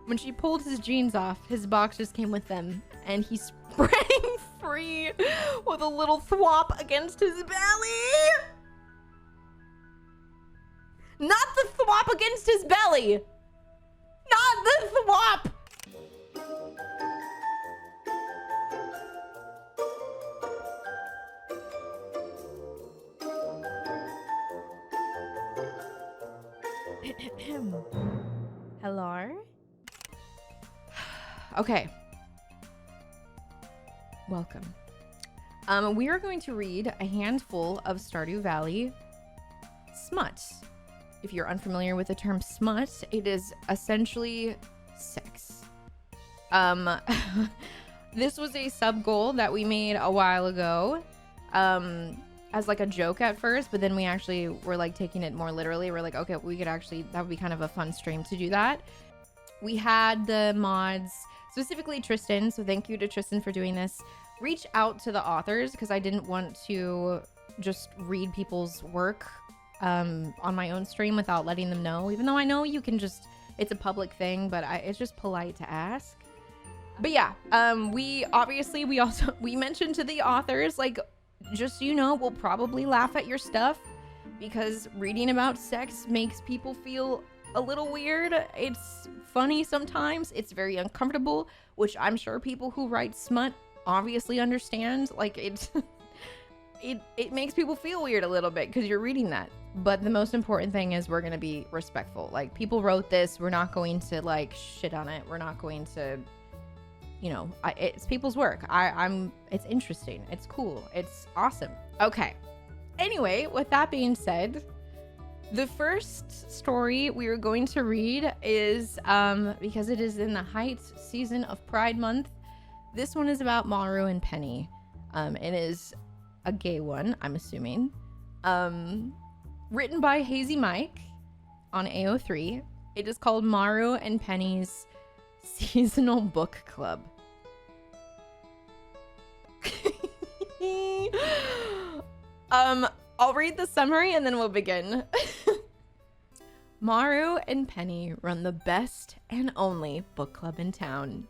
When she pulled his jeans off, his box just came with them, and he sprang free with a little thwop against his belly. Not the thwop against his belly. Not the thwop. Hello? Okay. Welcome. We are going to read a handful of Stardew Valley smut. If you're unfamiliar with the term smut, it is essentially sex. This was a sub goal that we made a while ago. As like a joke at first, but then we actually were like taking it more literally. We're like, okay, we could actually, that would be kind of a fun stream to do that. We had the mods, specifically Tristin, so thank you to Tristin for doing this, reach out to the authors because I didn't want to just read people's work on my own stream without letting them know, even though I know you can just, it's a public thing, but it's just polite to ask. But yeah, we mentioned to the authors, like, just so you know, we'll probably laugh at your stuff because reading about sex makes people feel a little weird. It's funny sometimes. It's very uncomfortable, which I'm sure people who write smut obviously understand. Like, it makes people feel weird a little bit because you're reading that. But the most important thing is we're going to be respectful. Like, people wrote this. We're not going to, like, shit on it. We're not going to... You know, it's people's work. It's interesting. It's cool. It's awesome. Okay. Anyway, with that being said, the first story we are going to read is, because it is in the Heights season of Pride Month, this one is about Maru and Penny. It is a gay one, I'm assuming. Written by Hazy Mike on AO3. It is called Maru and Penny's Seasonal Book Club. I'll read the summary and then we'll begin. Maru and Penny run the best and only book club in town.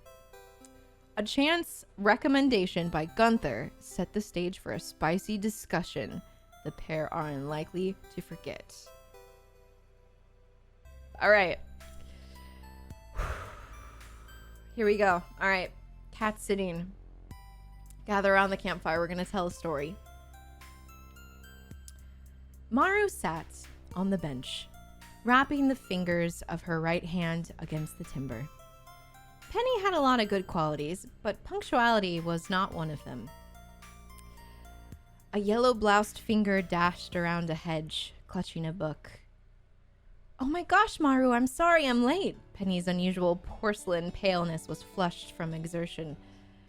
A chance recommendation by Gunther set the stage for a spicy discussion the pair are unlikely to forget. All right. Here we go. All right. Cat sitting. Gather around the campfire. We're going to tell a story. Maru sat on the bench, wrapping the fingers of her right hand against the timber. Penny had a lot of good qualities, but punctuality was not one of them. A yellow-bloused finger dashed around a hedge, clutching a book. "Oh my gosh, Maru, I'm sorry I'm late." Penny's unusual porcelain paleness was flushed from exertion.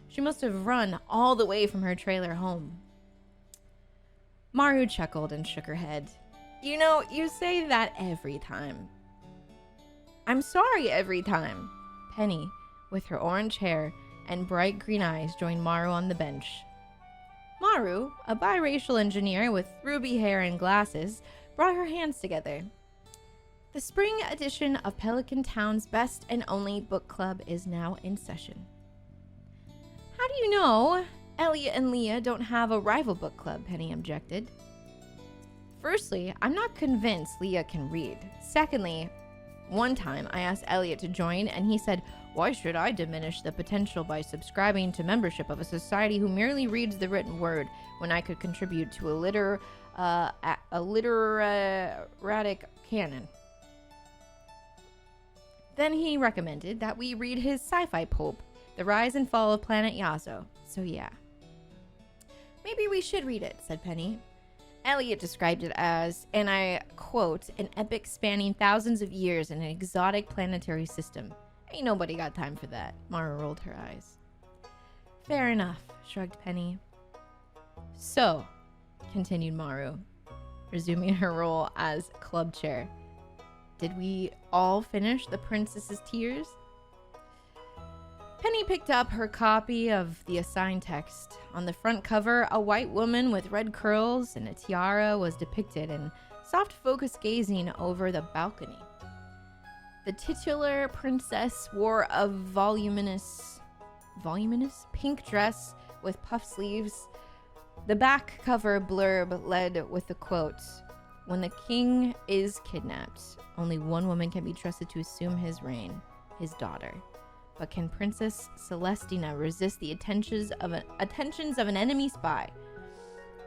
She must have run all the way from her trailer home. Maru chuckled and shook her head. "You know, you say that every time." "I'm sorry every time." Penny, with her orange hair and bright green eyes, joined Maru on the bench. Maru, a biracial engineer with ruby hair and glasses, brought her hands together. The spring edition of Pelican Town's best and only book club is now in session. "How do you know Elliot and Leah don't have a rival book club?" Penny objected. "Firstly, I'm not convinced Leah can read. Secondly, one time I asked Elliot to join and he said, 'Why should I diminish the potential by subscribing to membership of a society who merely reads the written word when I could contribute to a literatic canon?' Then he recommended that we read his sci-fi pulp, The Rise and Fall of Planet Yazo. So yeah. Maybe we should read it," said Penny. Elliot described it as, and I quote, "an epic spanning thousands of years in an exotic planetary system. Ain't nobody got time for that." Mara rolled her eyes. "Fair enough," shrugged Penny. "So," continued Maru, resuming her role as club chair, "did we all finish The Princess's Tears?" Penny picked up her copy of the assigned text. On the front cover, a white woman with red curls and a tiara was depicted in soft focus gazing over the balcony. The titular princess wore a voluminous pink dress with puff sleeves. The back cover blurb led with the quote, "When the king is kidnapped, only one woman can be trusted to assume his reign, his daughter. But can Princess Celestina resist the attentions of an enemy spy?"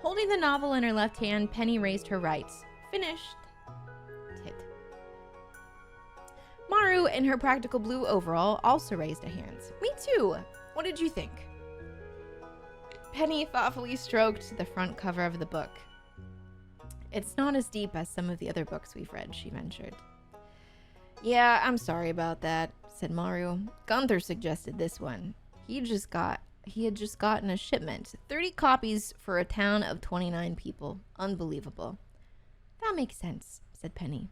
Holding the novel in her left hand, Penny raised her right. Finished. Tit. Maru, in her practical blue overall, also raised a hand. Me too. What did you think? Penny thoughtfully stroked the front cover of the book. It's not as deep as some of the other books we've read, she ventured. Yeah, I'm sorry about that, said Maru. Gunther suggested this one. He had just gotten a shipment. 30 copies for a town of 29 people. Unbelievable. That makes sense, said Penny.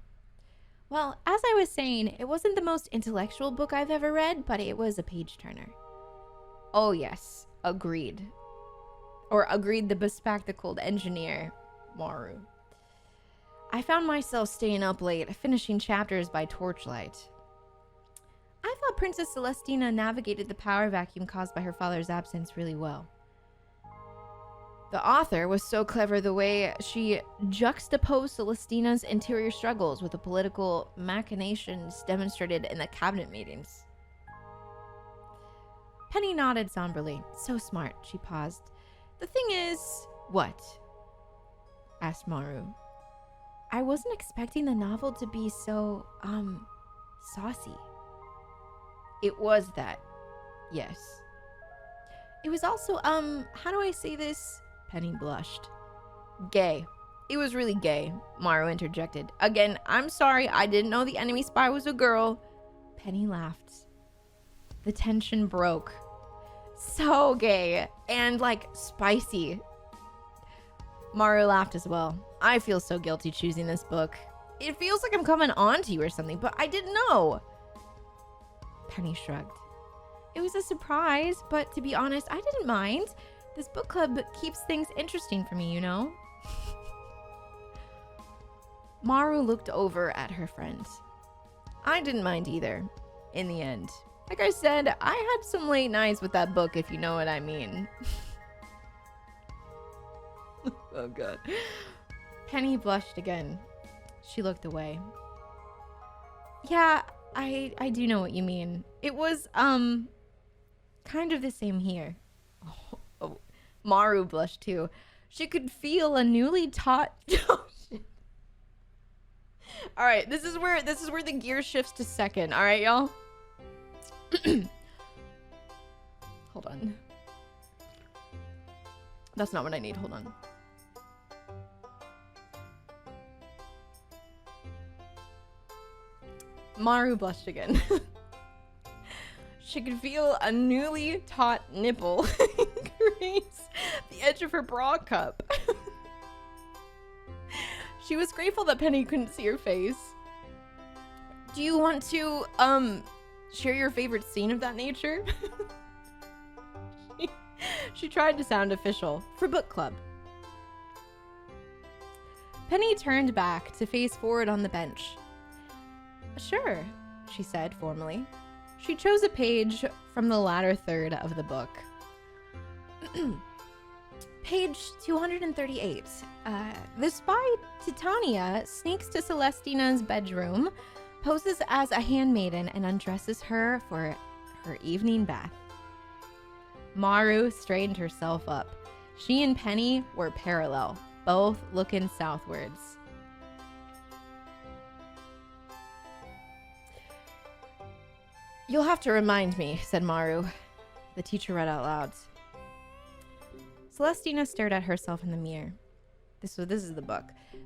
Well, as I was saying, it wasn't the most intellectual book I've ever read, but it was a page-turner. Oh yes, agreed. Or agreed the bespectacled engineer, Maru. I found myself staying up late, finishing chapters by torchlight. I thought Princess Celestina navigated the power vacuum caused by her father's absence really well. The author was so clever the way she juxtaposed Celestina's interior struggles with the political machinations demonstrated in the cabinet meetings. Penny nodded somberly. So smart, she paused. The thing is... What? Asked Maru. I wasn't expecting the novel to be so, saucy. It was that. Yes. It was also, how do I say this? Penny blushed. Gay. It was really gay, Maru interjected. Again, I'm sorry, I didn't know the enemy spy was a girl. Penny laughed. The tension broke. So gay and, like, spicy. Maru laughed as well. I feel so guilty choosing this book. It feels like I'm coming on to you or something, but I didn't know. Penny shrugged. It was a surprise, but to be honest, I didn't mind. This book club keeps things interesting for me, you know? Maru looked over at her friend. I didn't mind either, in the end. Like I said, I had some late nights with that book, if you know what I mean. Oh, God. Penny blushed again. She looked away. Yeah, I do know what you mean. It was, kind of the same here. Oh, Maru blushed too. She could feel a newly taught... Oh, shit. All right, this is where the gear shifts to second. All right, y'all? Hold on. That's not what I need. Hold on. Maru blushed again. She could feel a newly taut nipple graze the edge of her bra cup. She was grateful that Penny couldn't see her face. Do you want to, share your favorite scene of that nature? She tried to sound official for book club. Penny turned back to face forward on the bench. Sure, she said formally. She chose a page from the latter third of the book. Page 238. The spy Titania sneaks to Celestina's bedroom, poses as a handmaiden, and undresses her for her evening bath. Maru straightened herself up. She and Penny were parallel, both looking southwards. You'll have to remind me, said Maru. The teacher read out loud. Celestina stared at herself in the mirror. This is the book.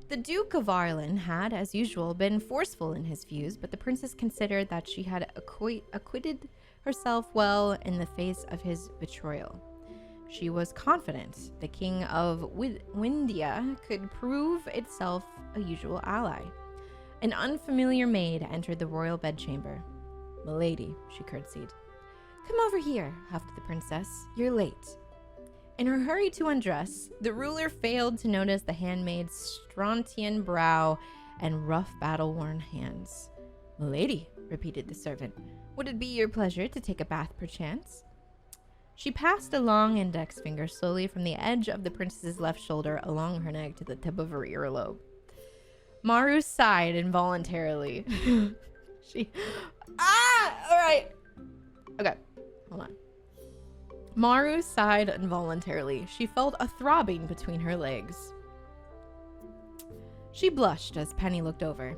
The Duke of Arlen had, as usual, been forceful in his views, but the princess considered that she had acquitted herself well in the face of his betrayal. She was confident the king of Windia could prove itself a usual ally. An unfamiliar maid entered the royal bedchamber. Milady, she curtsied. Come over here, huffed the princess. You're late. In her hurry to undress, the ruler failed to notice the handmaid's strontian brow and rough battle-worn hands. Milady, repeated the servant. Would it be your pleasure to take a bath perchance? She passed a long index finger slowly from the edge of the princess's left shoulder along her neck to the tip of her earlobe. Maru sighed involuntarily. Alright. Okay, hold on. Maru sighed involuntarily. She felt a throbbing between her legs. She blushed as Penny looked over.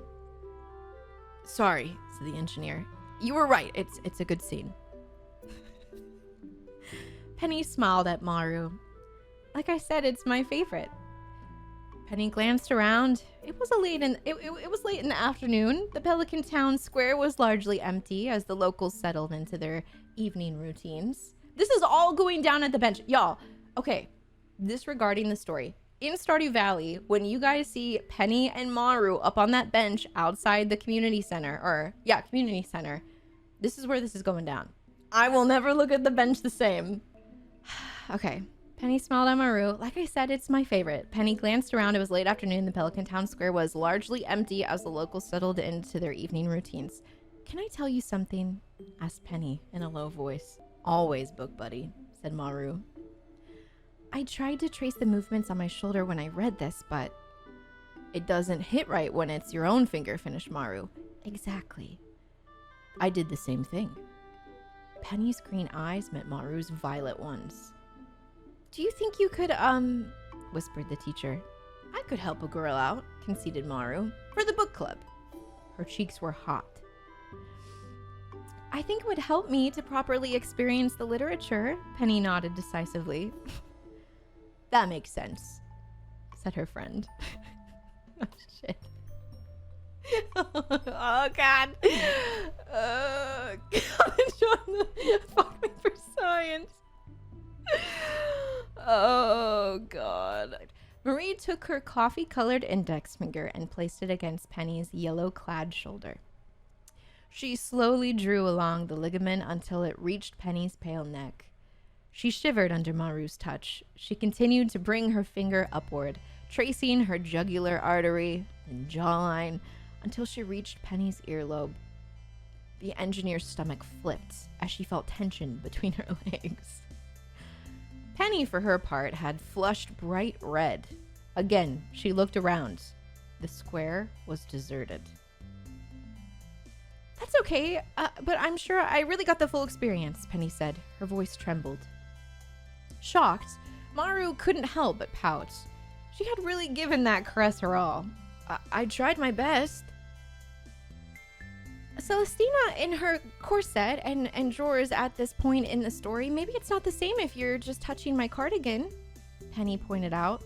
Sorry, said the engineer. You were right. It's a good scene. Penny smiled at Maru. Like I said, it's my favorite. Penny glanced around. It was late in the afternoon. The Pelican Town Square was largely empty as the locals settled into their evening routines. This is all going down at the bench. Y'all, okay, disregarding the story. In Stardew Valley, when you guys see Penny and Maru up on that bench outside the community center, this is where this is going down. I will never look at the bench the same. Okay. Penny smiled at Maru. Like I said, it's my favorite. Penny glanced around. It was late afternoon. The Pelican Town Square was largely empty as the locals settled into their evening routines. Can I tell you something? Asked Penny in a low voice. Always, book buddy, said Maru. I tried to trace the movements on my shoulder when I read this, but it doesn't hit right when it's your own finger, finished Maru. Exactly. I did the same thing. Penny's green eyes met Maru's violet ones. Do you think you could, whispered the teacher. I could help a girl out, conceded Maru, for the book club. Her cheeks were hot. I think it would help me to properly experience the literature, Penny nodded decisively. That makes sense, said her friend. Oh, shit. Oh, God. God, John, fuck me for science. Oh, God. Marie took her coffee-colored index finger and placed it against Penny's yellow-clad shoulder. She slowly drew along the ligament until it reached Penny's pale neck. She shivered under Maru's touch. She continued to bring her finger upward, tracing her jugular artery and jawline until she reached Penny's earlobe. The engineer's stomach flipped as she felt tension between her legs. Penny, for her part, had flushed bright red. Again, she looked around. The square was deserted. That's okay, but I'm sure I really got the full experience, Penny said. Her voice trembled. Shocked, Maru couldn't help but pout. She had really given that caress her all. I tried my best. Celestina in her corset and drawers at this point in the story, maybe it's not the same if you're just touching my cardigan, Penny pointed out.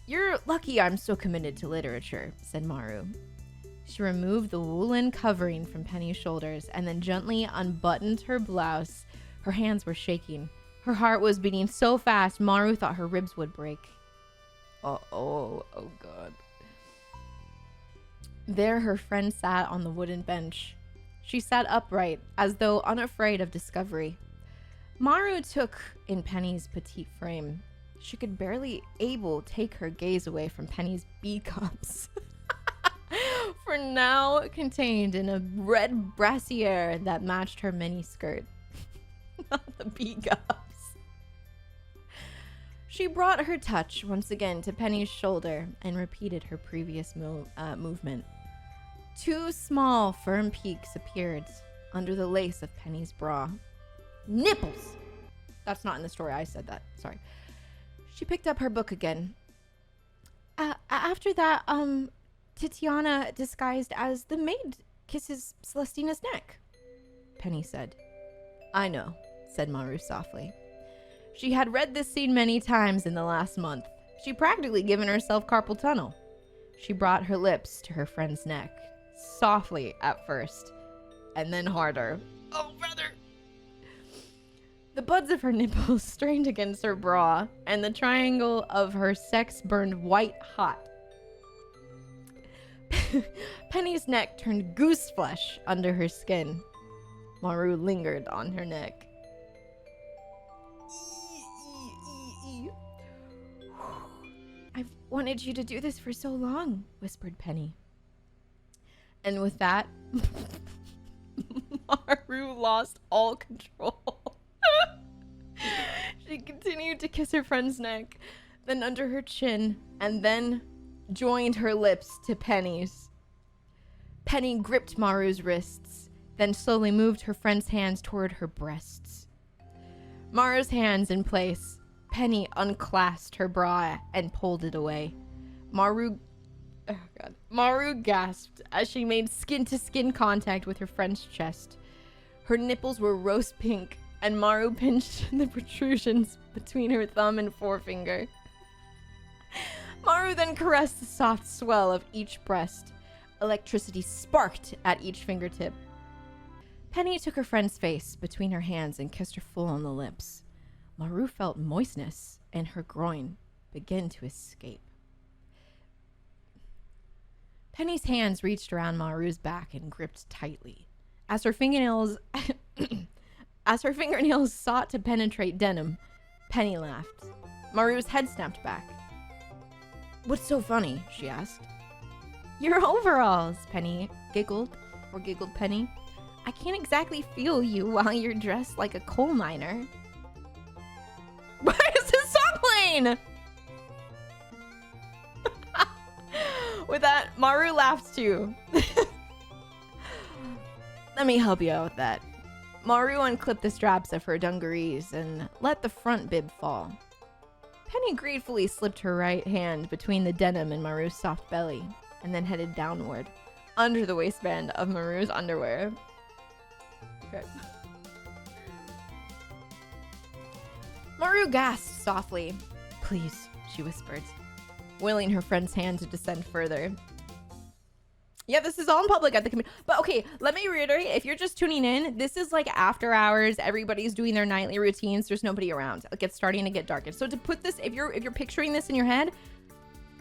You're lucky I'm so committed to literature, said Maru. She removed the woolen covering from Penny's shoulders and then gently unbuttoned her blouse. Her hands were shaking. Her heart was beating so fast, Maru thought her ribs would break. Oh God. There her friend sat on the wooden bench. She sat upright, as though unafraid of discovery. Maru took in Penny's petite frame. She could barely take her gaze away from Penny's bee cups. For now contained in a red brassiere that matched her mini skirt. Not the bee cups. She brought her touch once again to Penny's shoulder and repeated her previous movement. Two small, firm peaks appeared under the lace of Penny's bra. Nipples! That's not in the story. I said that. Sorry. She picked up her book again. After that, Titiana, disguised as the maid, kisses Celestina's neck, Penny said. I know, said Maru softly. She had read this scene many times in the last month. She'd practically given herself carpal tunnel. She brought her lips to her friend's neck, softly at first, and then harder. Oh, brother! The buds of her nipples strained against her bra, and the triangle of her sex burned white hot. Penny's neck turned goose flesh under her skin. Maru lingered on her neck. I've wanted you to do this for so long, whispered Penny. And with that, Maru lost all control. She continued to kiss her friend's neck, then under her chin, and then joined her lips to Penny's. Penny gripped Maru's wrists, then slowly moved her friend's hands toward her breasts. Maru's hands in place, Penny unclasped her bra and pulled it away. Maru gasped as she made skin-to-skin contact with her friend's chest. Her nipples were rose pink, and Maru pinched the protrusions between her thumb and forefinger. Maru then caressed the soft swell of each breast. Electricity sparked at each fingertip. Penny took her friend's face between her hands and kissed her full on the lips. Maru felt moistness, and her groin began to escape. Penny's hands reached around Maru's back and gripped tightly. As her fingernails sought to penetrate denim, Penny laughed. Maru's head snapped back. "What's so funny?" she asked. "Your overalls," Penny giggled Penny. "I can't exactly feel you while you're dressed like a coal miner." Why is this song playing? With that, Maru laughed too. Let me help you out with that. Maru unclipped the straps of her dungarees and let the front bib fall. Penny gratefully slipped her right hand between the denim and Maru's soft belly, and then headed downward, under the waistband of Maru's underwear. Okay. Maru gasped softly. "Please," she whispered, willing her friend's hand to descend further. Yeah, this is all in public at the community. But okay, let me reiterate, if you're just tuning in, this is like after hours. Everybody's doing their nightly routines. There's nobody around. Like, it's starting to get dark. And so to put this, if you're picturing this in your head,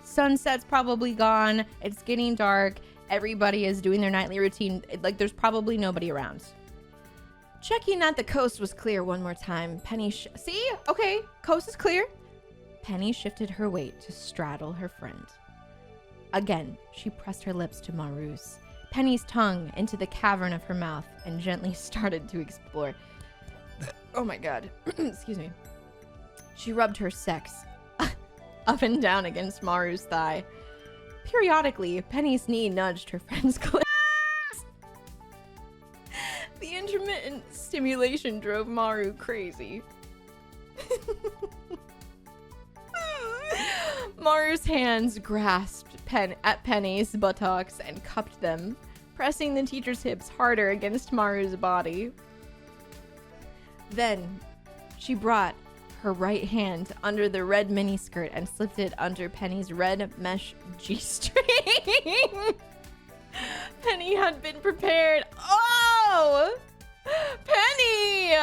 sunset's probably gone. It's getting dark. Everybody is doing their nightly routine. Like, there's probably nobody around. Checking that the coast was clear one more time, Penny see? Okay, coast is clear. Penny shifted her weight to straddle her friend. Again, she pressed her lips to Maru's, Penny's tongue into the cavern of her mouth, and gently started to explore. Oh my god. Excuse me. She rubbed her sex up and down against Maru's thigh. Periodically, Penny's knee nudged her friend's clit. The intermittent stimulation drove Maru crazy. Maru's hands grasped at Penny's buttocks and cupped them, pressing the teacher's hips harder against Maru's body. Then, she brought her right hand under the red miniskirt and slipped it under Penny's red mesh G-string. Penny had been prepared. Oh! Penny!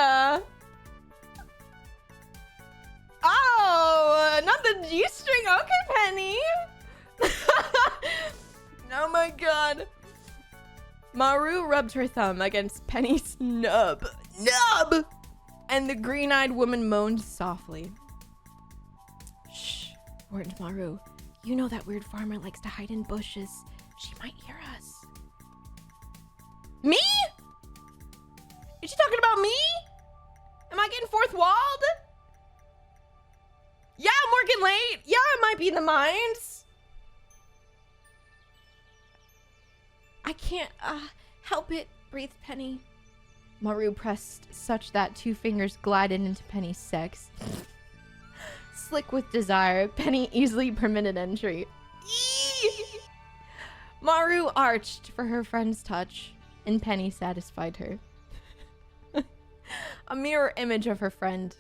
Oh, not the G-string. Okay, Penny. Oh my god. Maru rubbed her thumb against Penny's nub. And the green-eyed woman moaned softly. "Shh," warned Maru. "You know that weird farmer likes to hide in bushes. She might hear us." Me? Is she talking about me? Am I getting fourth walled? Yeah, I'm working late. Yeah, I might be in the mines. I can't help it, breathed Penny. Maru pressed such that 2 fingers glided into Penny's sex. Slick with desire, Penny easily permitted entry. Maru arched for her friend's touch, and Penny satisfied her. A mirror image of her friend,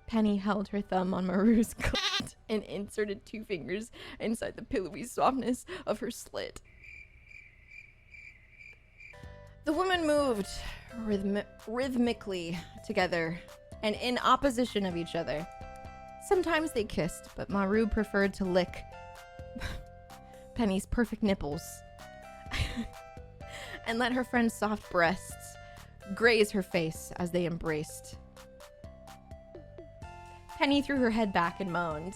Penny held her thumb on Maru's clit and inserted 2 fingers inside the pillowy softness of her slit. The women moved rhythmically together and in opposition of each other. Sometimes they kissed, but Maru preferred to lick Penny's perfect nipples and let her friend's soft breasts graze her face as they embraced. Penny threw her head back and moaned.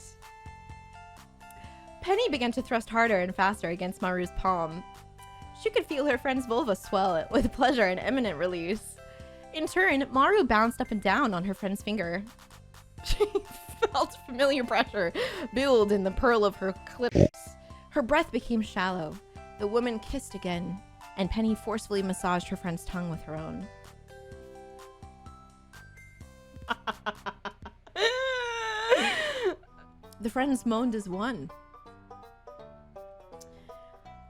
Penny began to thrust harder and faster against Maru's palm. She could feel her friend's vulva swell with pleasure and imminent release. In turn, Maru bounced up and down on her friend's finger. She felt familiar pressure build in the pearl of her lips. Her breath became shallow. The woman kissed again, and Penny forcefully massaged her friend's tongue with her own. The friends moaned as one.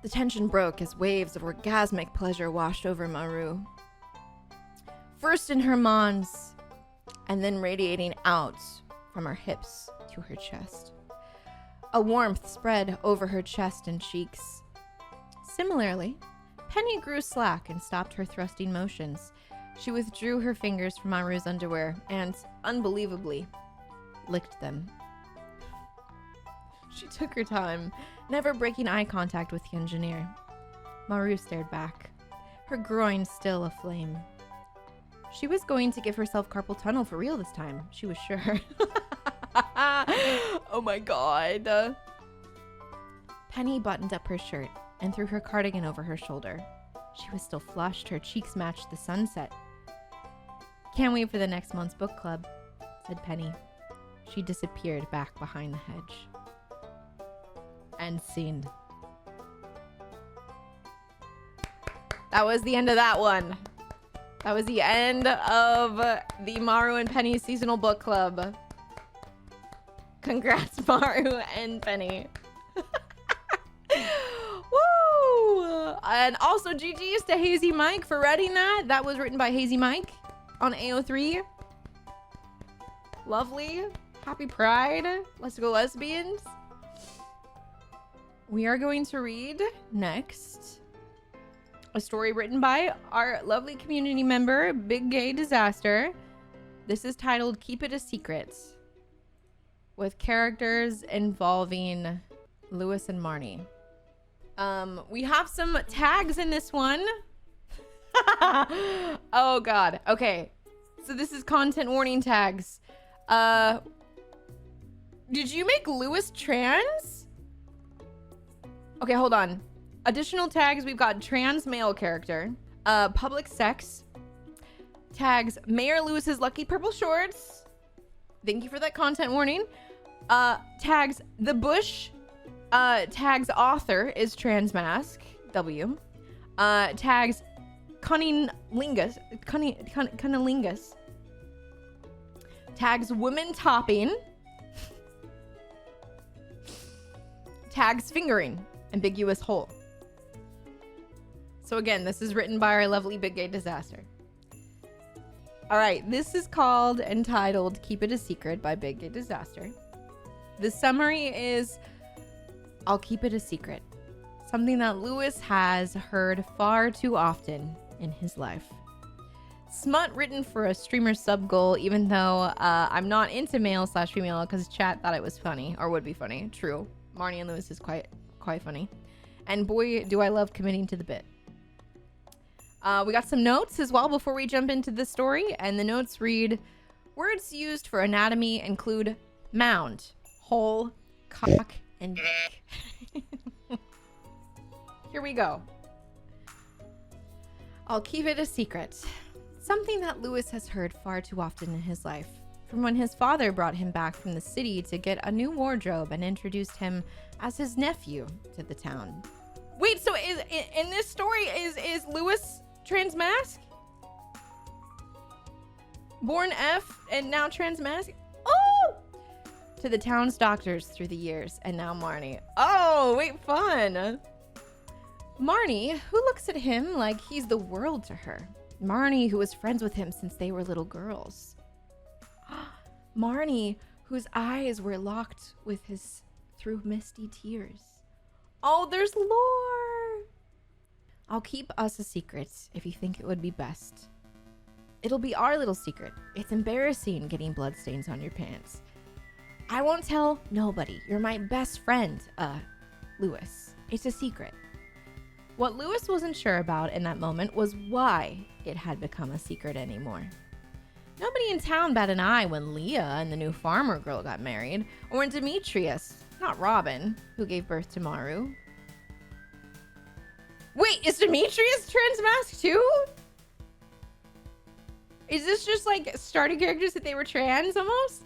The tension broke as waves of orgasmic pleasure washed over Maru. First in her mons, and then radiating out from her hips to her chest. A warmth spread over her chest and cheeks. Similarly, Penny grew slack and stopped her thrusting motions. She withdrew her fingers from Maru's underwear and, unbelievably, licked them. She took her time, never breaking eye contact with the engineer. Maru stared back, her groin still aflame. She was going to give herself carpal tunnel for real this time, she was sure. Oh my god. Penny buttoned up her shirt and threw her cardigan over her shoulder. She was still flushed, her cheeks matched the sunset. Can't wait for the next month's book club, said Penny. She disappeared back behind the hedge. End scene. That was the end of that one. That was the end of the Maru and Penny seasonal book club. Congrats, Maru and Penny. Woo! And also GG's to Hazy Mike for writing that. That was written by Hazy Mike on AO3. Lovely. Happy Pride. Let's go lesbians. We are going to read next a story written by our lovely community member, Big Gay Disaster. This is titled Keep It a Secret, with characters involving Lewis and Marnie. We have some tags in this one. Oh god. Okay. So this is content warning tags. Did you make Lewis trans? Okay, hold on. Additional tags, we've got trans male character, public sex, tags Mayor Lewis's lucky purple shorts. Thank you for that content warning. Tags The Bush, tags author is trans mask, W. Tags cunnilingus, cunnilingus. Tags woman topping. Tags fingering, ambiguous hole. So again, this is written by our lovely Big Gay Disaster. All right, this is called entitled Keep It a Secret by Big Gay Disaster. The summary is, I'll keep it a secret. Something that Lewis has heard far too often in his life. Smut written for a streamer sub goal, even though I'm not into male/female because chat thought it was funny or would be funny. True. Marnie and Lewis is quite funny. And boy, do I love committing to the bit. We got some notes as well before we jump into the story. And the notes read, words used for anatomy include mound, hole, cock, and dick. Here we go. I'll keep it a secret. Something that Lewis has heard far too often in his life. From when his father brought him back from the city to get a new wardrobe and introduced him as his nephew to the town. Wait, so in this story is Lewis trans mask? Born F and now trans mask? Oh! To the town's doctors through the years, and now Marnie. Oh, wait, fun. Marnie, who looks at him like he's the world to her. Marnie, who was friends with him since they were little girls. Marnie, whose eyes were locked with his through misty tears. Oh, there's lore. I'll keep us a secret if you think it would be best. It'll be our little secret. It's embarrassing getting bloodstains on your pants. I won't tell nobody. You're my best friend, Lewis. It's a secret. What Lewis wasn't sure about in that moment was why it had become a secret anymore. Nobody in town bat an eye when Leah and the new farmer girl got married, or when Demetrius, not Robin, who gave birth to Maru. Wait! Wait, is Demetrius transmasked too? Is this just like starting characters that they were trans almost?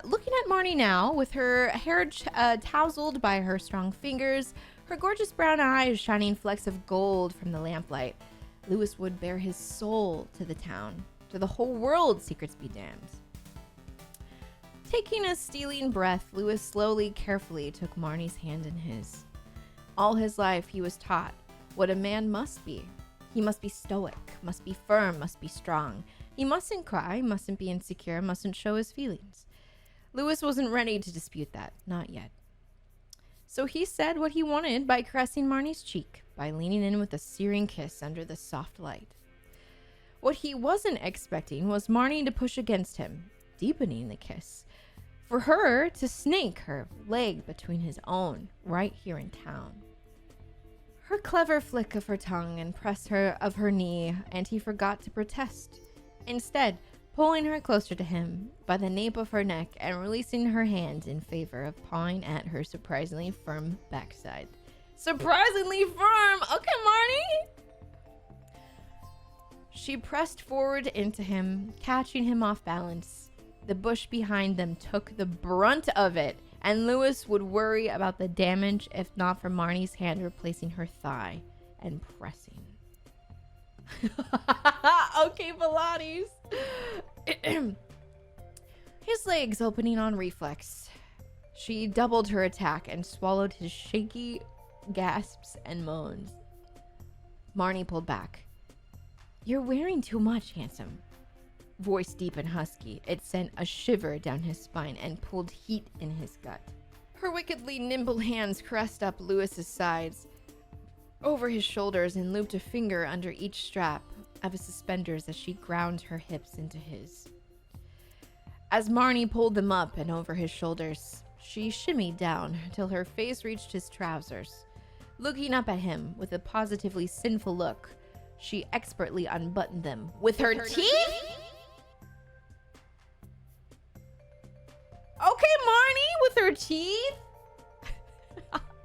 Looking at Marnie now, with her hair tousled by her strong fingers, her gorgeous brown eyes shining flecks of gold from the lamplight, Lewis would bear his soul to the town, to the whole world, secrets be damned. Taking a stealing breath, Lewis slowly, carefully took Marnie's hand in his. All his life, he was taught what a man must be. He must be stoic, must be firm, must be strong. He mustn't cry, mustn't be insecure, mustn't show his feelings. Lewis wasn't ready to dispute that, not yet. So he said what he wanted by caressing Marnie's cheek, by leaning in with a searing kiss under the soft light. What he wasn't expecting was Marnie to push against him, deepening the kiss, for her to snake her leg between his own, right here in town. Her clever flick of her tongue and press her of her knee, and he forgot to protest, instead pulling her closer to him by the nape of her neck and releasing her hand in favor of pawing at her surprisingly firm backside. Surprisingly firm! Okay, Marnie! She pressed forward into him, catching him off balance. The bush behind them took the brunt of it, and Lewis would worry about the damage if not for Marnie's hand replacing her thigh and pressing. Okay, Pilates. His legs opening on reflex. She doubled her attack and swallowed his shaky gasps and moans. Marnie pulled back. You're wearing too much, handsome. Voice deep and husky, it sent a shiver down his spine and pulled heat in his gut. Her wickedly nimble hands caressed up Lewis's sides, over his shoulders, and looped a finger under each strap of his suspenders as she ground her hips into his. As Marnie pulled them up and over his shoulders, she shimmied down till her face reached his trousers. Looking up at him with a positively sinful look, she expertly unbuttoned them with her teeth? Okay, Marnie, with her teeth?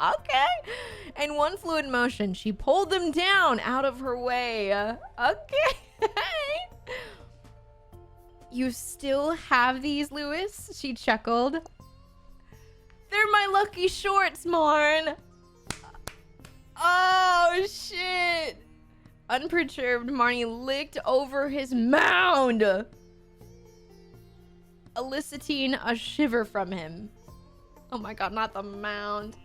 Okay. In one fluid motion, she pulled them down out of her way. Okay. You still have these, Lewis? She chuckled. They're my lucky shorts, Marn. Oh, shit. Unperturbed, Marnie licked over his mound, eliciting a shiver from him. Oh my god, not the mound.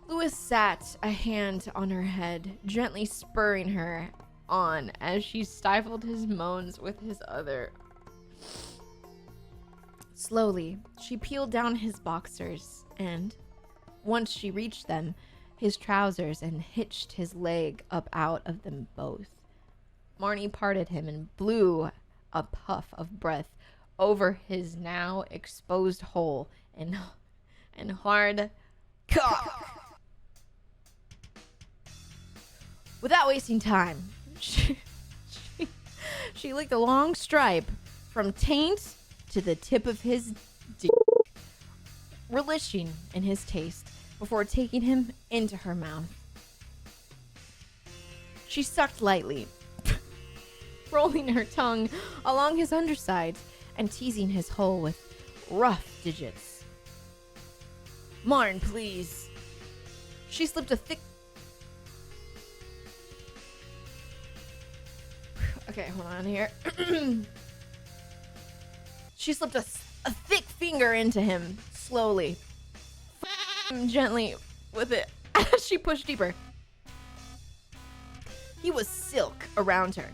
Lewis sat, a hand on her head, gently spurring her on as she stifled his moans with his other. Slowly, she peeled down his boxers, and once she reached them, his trousers, and hitched his leg up out of them both. Marnie parted him and blew a puff of breath over his now exposed hole and hard cock. Without wasting time, she licked a long stripe from taint to the tip of his dick, relishing in his taste before taking him into her mouth. She sucked lightly, rolling her tongue along his underside and teasing his hole with rough digits. Marn, please. She slipped a thick... Okay, hold on here. She slipped a thick finger into him, slowly. Gently with it as she pushed deeper. He was silk around her,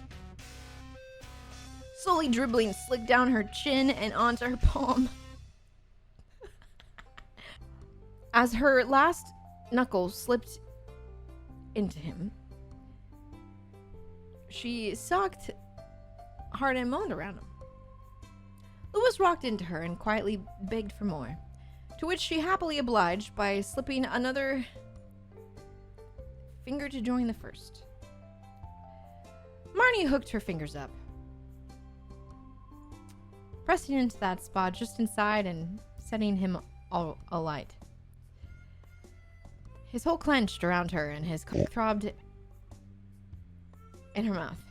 slowly dribbling slick down her chin and onto her palm. As her last knuckle slipped into him, she sucked hard and moaned around him. Lewis rocked into her and quietly begged for more, to which she happily obliged by slipping another finger to join the first. Marnie hooked her fingers up, pressing into that spot just inside and setting him all alight. His whole clenched around her, and his cock throbbed in her mouth.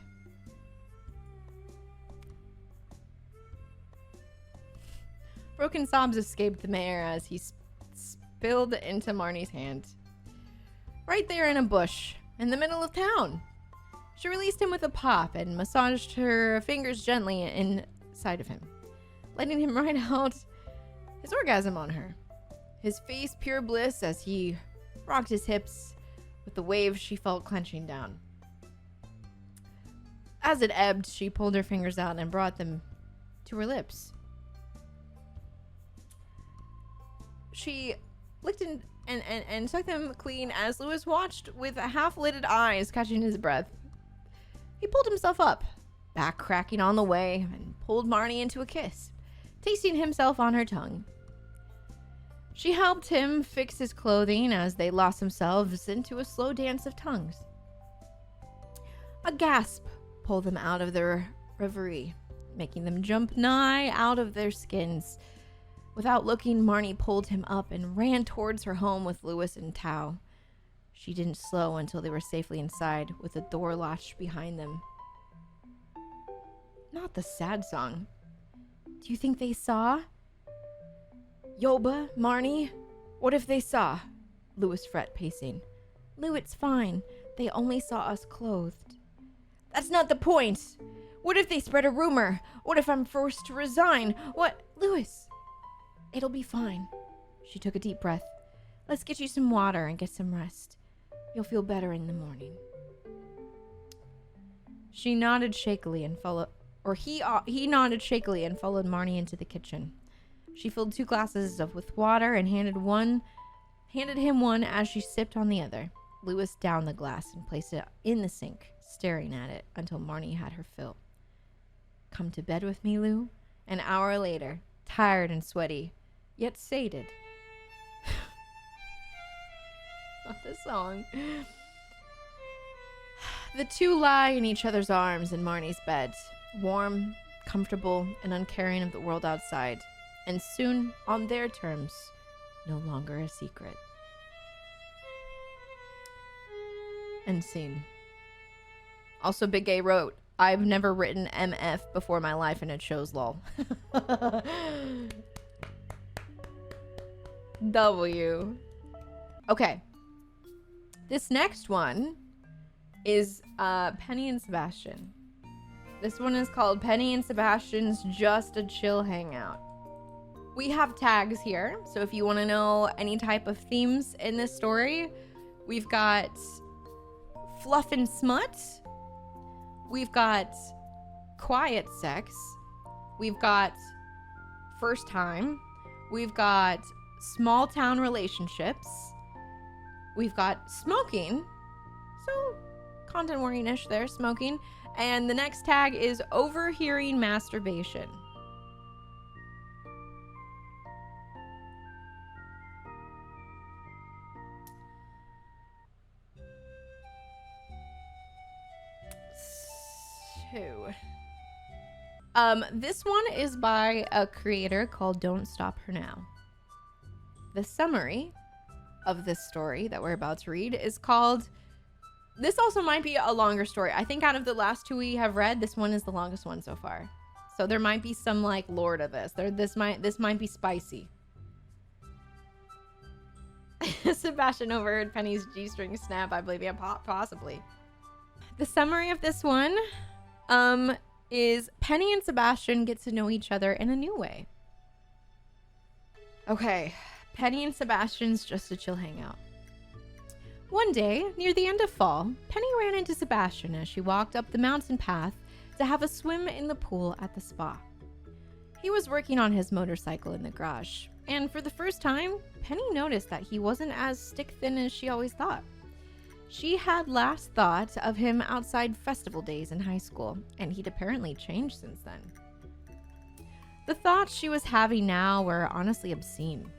Broken sobs escaped the mayor as he spilled into Marnie's hand. Right there in a bush, in the middle of town. She released him with a pop and massaged her fingers gently inside of him, letting him ride out his orgasm on her. His face pure bliss as he rocked his hips with the waves she felt clenching down. As it ebbed, she pulled her fingers out and brought them to her lips. She licked and took them clean as Lewis watched with half-lidded eyes, catching his breath. He pulled himself up, back cracking on the way, and pulled Marnie into a kiss, tasting himself on her tongue. She helped him fix his clothing as they lost themselves into a slow dance of tongues. A gasp pulled them out of their reverie, making them jump nigh out of their skins. Without looking, Marnie pulled him up and ran towards her home with Lewis and Tao. She didn't slow until they were safely inside, with the door latched behind them. Not the sad song. Do you think they saw? Yoba, Marnie, what if they saw? Lewis fret, pacing. Lou, it's fine. They only saw us clothed. That's not the point. What if they spread a rumor? What if I'm forced to resign? What? Lewis. It'll be fine. She took a deep breath. Let's get you some water and get some rest. You'll feel better in the morning. She nodded shakily and followed, he nodded shakily and followed Marnie into the kitchen. She filled 2 glasses with water and handed him one as she sipped on the other. Lewis downed the glass and placed it in the sink, staring at it until Marnie had her fill. Come to bed with me, Lou? An hour later, tired and sweaty, yet sated. Not this song. The two lie in each other's arms in Marnie's bed, warm, comfortable, and uncaring of the world outside, and soon, on their terms, no longer a secret. End scene. Also, Big Gay wrote, I've never written MF before in my life, and it shows, lol. W. Okay. This next one is Penny and Sebastian. This one is called Penny and Sebastian's Just a Chill Hangout. We have tags here, so if you want to know any type of themes in this story, we've got fluff and smut, we've got quiet sex, we've got first time, we've got small town relationships, we've got smoking, so content warning-ish there, smoking, and the next tag is overhearing masturbation. This one is by a creator called Don't Stop Her Now. The summary of this story that we're about to read is called, this also might be a longer story. I think out of the last 2 we have read, this one is the longest one so far. So there might be some like lore to this. This might be spicy. Sebastian overheard Penny's G-string snap, I believe. Yeah, possibly. The summary of this one is Penny and Sebastian get to know each other in a new way. Okay, Penny and Sebastian's Just a Chill Hangout. One day, near the end of fall, Penny ran into Sebastian as she walked up the mountain path to have a swim in the pool at the spa. He was working on his motorcycle in the garage, and for the first time, Penny noticed that he wasn't as stick-thin as she always thought. She had last thought of him outside festival days in high school, and he'd apparently changed since then. The thoughts she was having now were honestly obscene.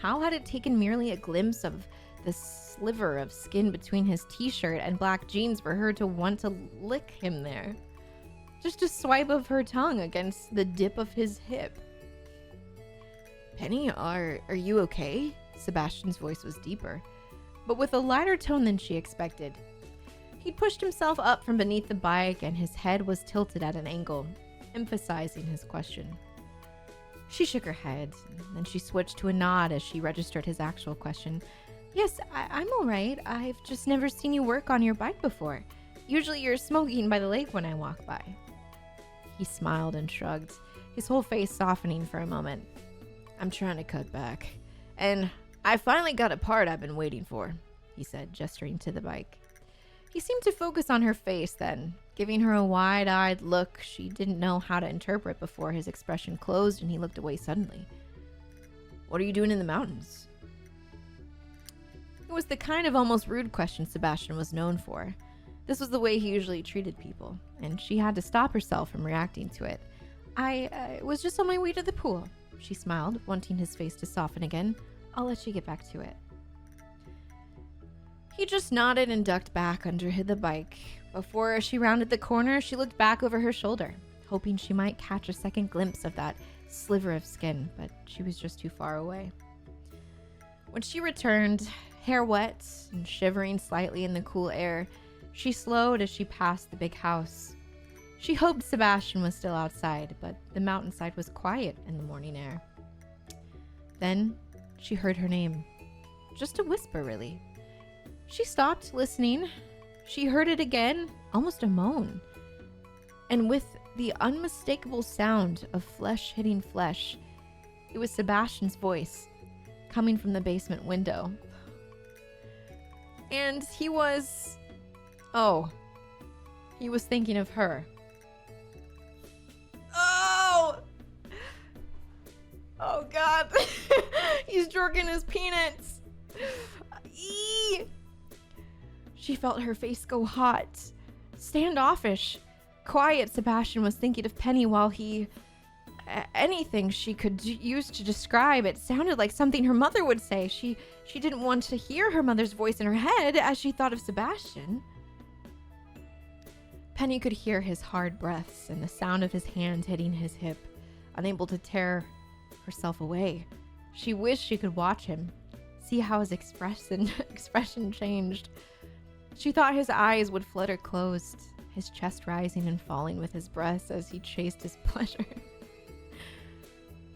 How had it taken merely a glimpse of the sliver of skin between his t-shirt and black jeans for her to want to lick him there? Just a swipe of her tongue against the dip of his hip. Penny, are you okay? Sebastian's voice was deeper. but with a lighter tone than she expected. He'd pushed himself up from beneath the bike, and his head was tilted at an angle, emphasizing his question. She shook her head, and then she switched to a nod as she registered his actual question. Yes, I'm all right. I've just never seen you work on your bike before. Usually you're smoking by the lake when I walk by. He smiled and shrugged, his whole face softening for a moment. I'm trying to cut back. And I finally got a part I've been waiting for, he said, gesturing to the bike. He seemed to focus on her face then, giving her a wide-eyed look she didn't know how to interpret before his expression closed and he looked away suddenly. What are you doing in the mountains? It was the kind of almost rude question Sebastian was known for. This was the way he usually treated people, and she had to stop herself from reacting to it. I was just on my way to the pool, she smiled, wanting his face to soften again. I'll let you get back to it. He just nodded and ducked back under the bike. Before she rounded the corner, she looked back over her shoulder, hoping she might catch a second glimpse of that sliver of skin, but she was just too far away. When she returned, hair wet and shivering slightly in the cool air, she slowed as she passed the big house. She hoped Sebastian was still outside, but the mountainside was quiet in the morning air. Then she heard her name. Just a whisper, really. She stopped listening. She heard it again, almost a moan. And with the unmistakable sound of flesh hitting flesh, it was Sebastian's voice, coming from the basement window. And he was thinking of her. Oh God. He's jerking his peanuts. Eee! She felt her face go hot. Standoffish. Quiet, Sebastian was thinking of Penny while he... anything she could use to describe it sounded like something her mother would say. She didn't want to hear her mother's voice in her head as she thought of Sebastian. Penny could hear his hard breaths and the sound of his hand hitting his hip, unable to tear herself away. She wished she could watch him, see how his expression changed. She thought his eyes would flutter closed, his chest rising and falling with his breaths as he chased his pleasure.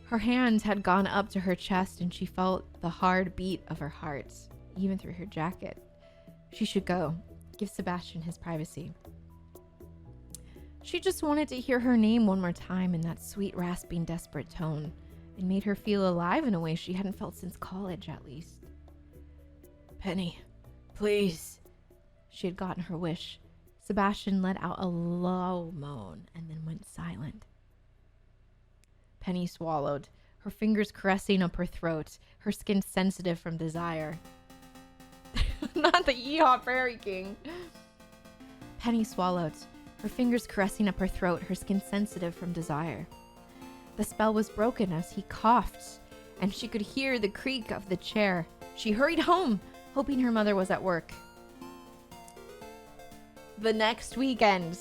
Her hand had gone up to her chest and she felt the hard beat of her heart, even through her jacket. She should go, give Sebastian his privacy. She just wanted to hear her name one more time in that sweet, rasping, desperate tone. It made her feel alive in a way she hadn't felt since college, at least. Penny, please. She had gotten her wish. Sebastian let out a low moan and then went silent. Penny swallowed, her fingers caressing up her throat, her skin sensitive from desire. Not the Yeehaw Prairie King. Penny swallowed, her fingers caressing up her throat, her skin sensitive from desire. The spell was broken as he coughed, and she could hear the creak of the chair. She hurried home, hoping her mother was at work. The next weekend.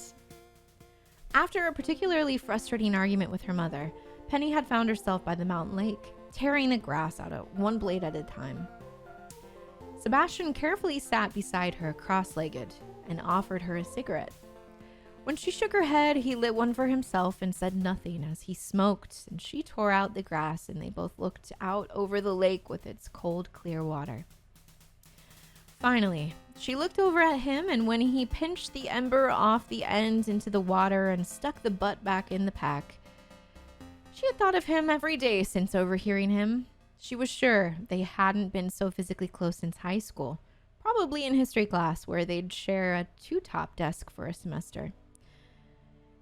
After a particularly frustrating argument with her mother, Penny had found herself by the mountain lake, tearing the grass out of one blade at a time. Sebastian carefully sat beside her cross-legged and offered her a cigarette. When she shook her head, he lit one for himself and said nothing as he smoked, and she tore out the grass and they both looked out over the lake with its cold, clear water. Finally, she looked over at him, and when he pinched the ember off the end into the water and stuck the butt back in the pack, she had thought of him every day since overhearing him. She was sure they hadn't been so physically close since high school, probably in history class where they'd share a two-top desk for a semester.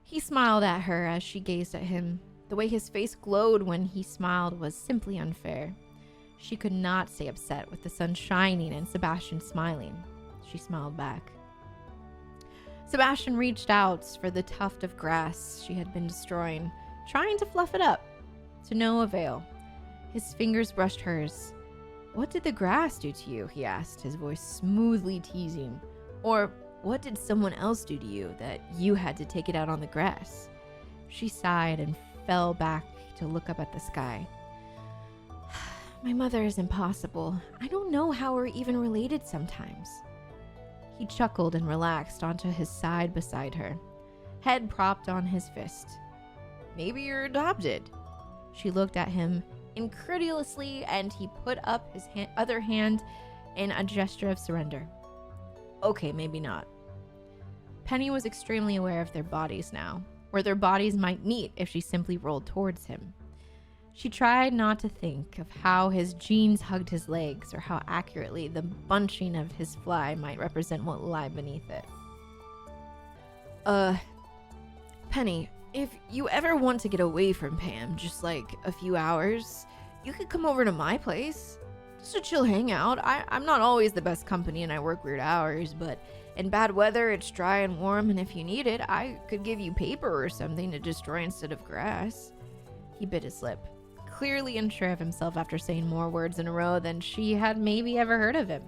He smiled at her as she gazed at him. The way his face glowed when he smiled was simply unfair. She could not stay upset with the sun shining and Sebastian smiling. She smiled back. Sebastian reached out for the tuft of grass she had been destroying, trying to fluff it up. To no avail. His fingers brushed hers. What did the grass do to you? He asked, his voice smoothly teasing. Or what did someone else do to you that you had to take it out on the grass? She sighed and fell back to look up at the sky. My mother is impossible. I don't know how we're even related sometimes. He chuckled and relaxed onto his side beside her, head propped on his fist. Maybe you're adopted. She looked at him incredulously, and he put up his other hand in a gesture of surrender. Okay, maybe not. Penny was extremely aware of their bodies now, where their bodies might meet if she simply rolled towards him. She tried not to think of how his jeans hugged his legs, or how accurately the bunching of his fly might represent what lay beneath it. Penny, if you ever want to get away from Pam, just like a few hours, you could come over to my place. Just a chill hangout. I'm not always the best company and I work weird hours, but in bad weather, it's dry and warm, and if you need it, I could give you paper or something to destroy instead of grass. He bit his lip, clearly unsure of himself after saying more words in a row than she had maybe ever heard of him.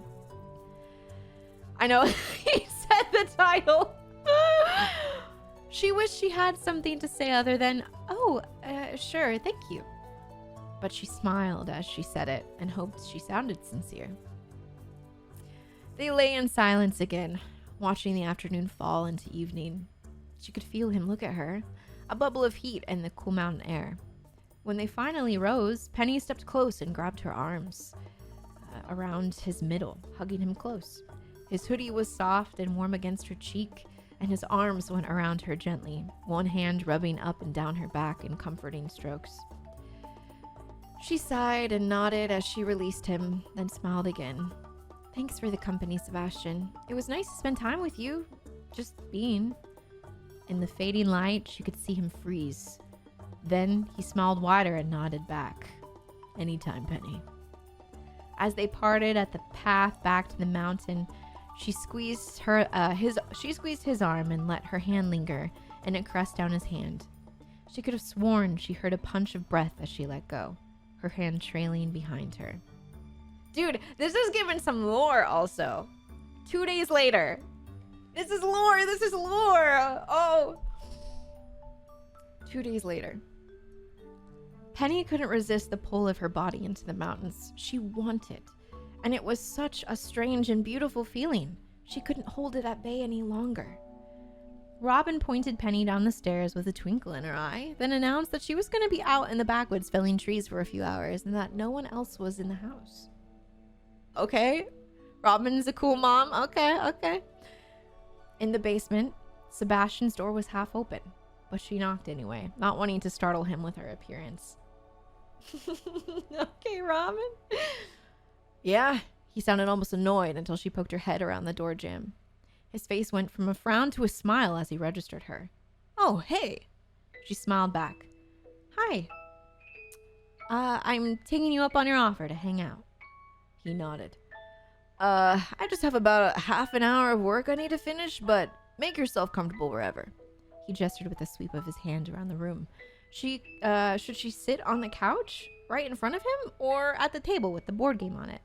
I know, he said the title. She wished she had something to say other than, sure, thank you. But she smiled as she said it and hoped she sounded sincere. They lay in silence again, watching the afternoon fall into evening. She could feel him look at her, a bubble of heat in the cool mountain air. When they finally rose, Penny stepped close and grabbed her arms around his middle, hugging him close. His hoodie was soft and warm against her cheek, and his arms went around her gently, one hand rubbing up and down her back in comforting strokes. She sighed and nodded as she released him, then smiled again. Thanks for the company, Sebastian. It was nice to spend time with you, just being. In the fading light, she could see him freeze. Then he smiled wider and nodded back. Anytime, Penny. As they parted at the path back to the mountain, she squeezed his arm and let her hand linger, and it caressed down his hand. She could have sworn she heard a punch of breath as she let go, her hand trailing behind her. Dude, this is giving some lore also. 2 days later. This is lore. Oh. 2 days later. Penny couldn't resist the pull of her body into the mountains. She wanted. And it was such a strange and beautiful feeling. She couldn't hold it at bay any longer. Robin pointed Penny down the stairs with a twinkle in her eye, then announced that she was going to be out in the backwoods felling trees for a few hours and that no one else was in the house. Okay. Robin's a cool mom. Okay. In the basement, Sebastian's door was half open, but she knocked anyway, not wanting to startle him with her appearance. Okay, Robin. Yeah, he sounded almost annoyed until she poked her head around the door jamb. His face went from a frown to a smile as he registered her. Oh, hey. She smiled back. Hi. I'm taking you up on your offer to hang out. He nodded. I just have about a half an hour of work I need to finish, but make yourself comfortable wherever. He gestured with a sweep of his hand around the room. Should she sit on the couch right in front of him or at the table with the board game on it?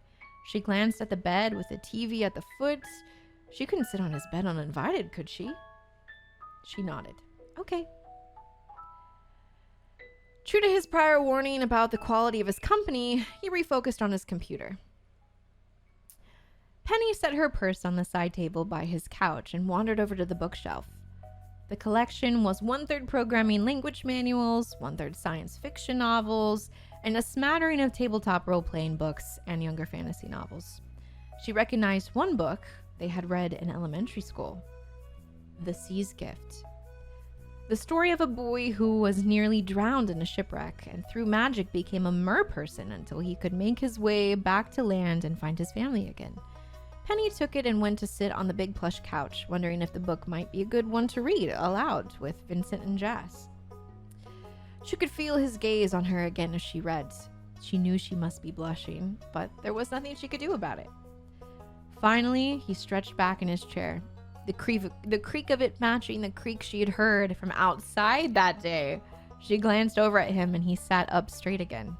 She glanced at the bed with the TV at the foot. She couldn't sit on his bed uninvited, could she? She nodded. Okay. True to his prior warning about the quality of his company, he refocused on his computer. Penny set her purse on the side table by his couch and wandered over to the bookshelf. The collection was 1/3 programming language manuals, 1/3 science fiction novels, and a smattering of tabletop role-playing books and younger fantasy novels. She recognized one book they had read in elementary school, The Sea's Gift. The story of a boy who was nearly drowned in a shipwreck and through magic became a mer-person until he could make his way back to land and find his family again. Penny took it and went to sit on the big plush couch, wondering if the book might be a good one to read aloud with Vincent and Jazz. She could feel his gaze on her again as she read. She knew she must be blushing, but there was nothing she could do about it. Finally, he stretched back in his chair, the creak of it matching the creak she had heard from outside that day. She glanced over at him and he sat up straight again.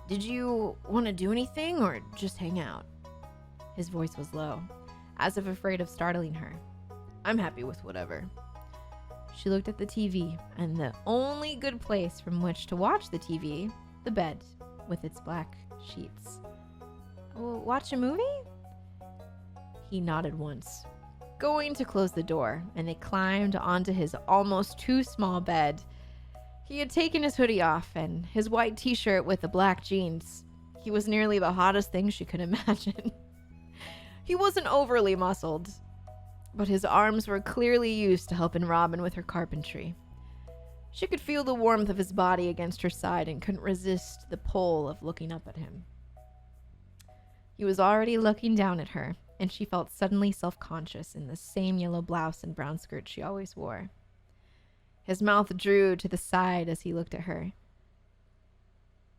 Did you want to do anything or just hang out? His voice was low, as if afraid of startling her. I'm happy with whatever. She looked at the TV, and the only good place from which to watch the TV, the bed. with its black sheets. Watch a movie? He nodded once, going to close the door, and they climbed onto his almost too small bed. He had taken his hoodie off and his white t-shirt with the black jeans. He was nearly the hottest thing she could imagine. He wasn't overly muscled, but his arms were clearly used to helping Robin with her carpentry. She could feel the warmth of his body against her side and couldn't resist the pull of looking up at him. He was already looking down at her, and she felt suddenly self-conscious in the same yellow blouse and brown skirt she always wore. His mouth drew to the side as he looked at her.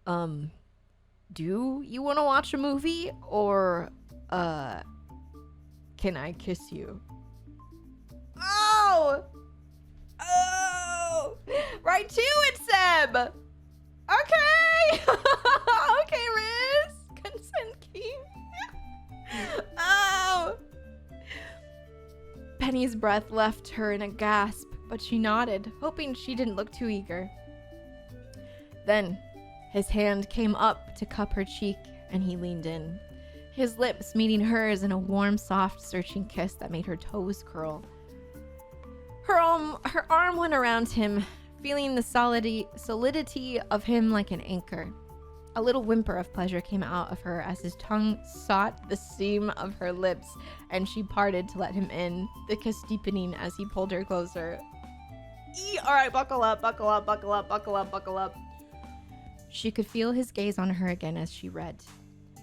Do you want to watch a movie? Or, can I kiss you? Oh! Oh! Right to it, Seb! Okay! Okay, Riz! Consent key. Oh! Penny's breath left her in a gasp, but she nodded, hoping she didn't look too eager. Then, his hand came up to cup her cheek, and he leaned in, his lips meeting hers in a warm, soft, searching kiss that made her toes curl. Her arm went around him, feeling the solidity of him like an anchor. A little whimper of pleasure came out of her as his tongue sought the seam of her lips, and she parted to let him in, the kiss deepening as he pulled her closer. All right, buckle up, buckle up, buckle up, buckle up, buckle up. She could feel his gaze on her again as she read.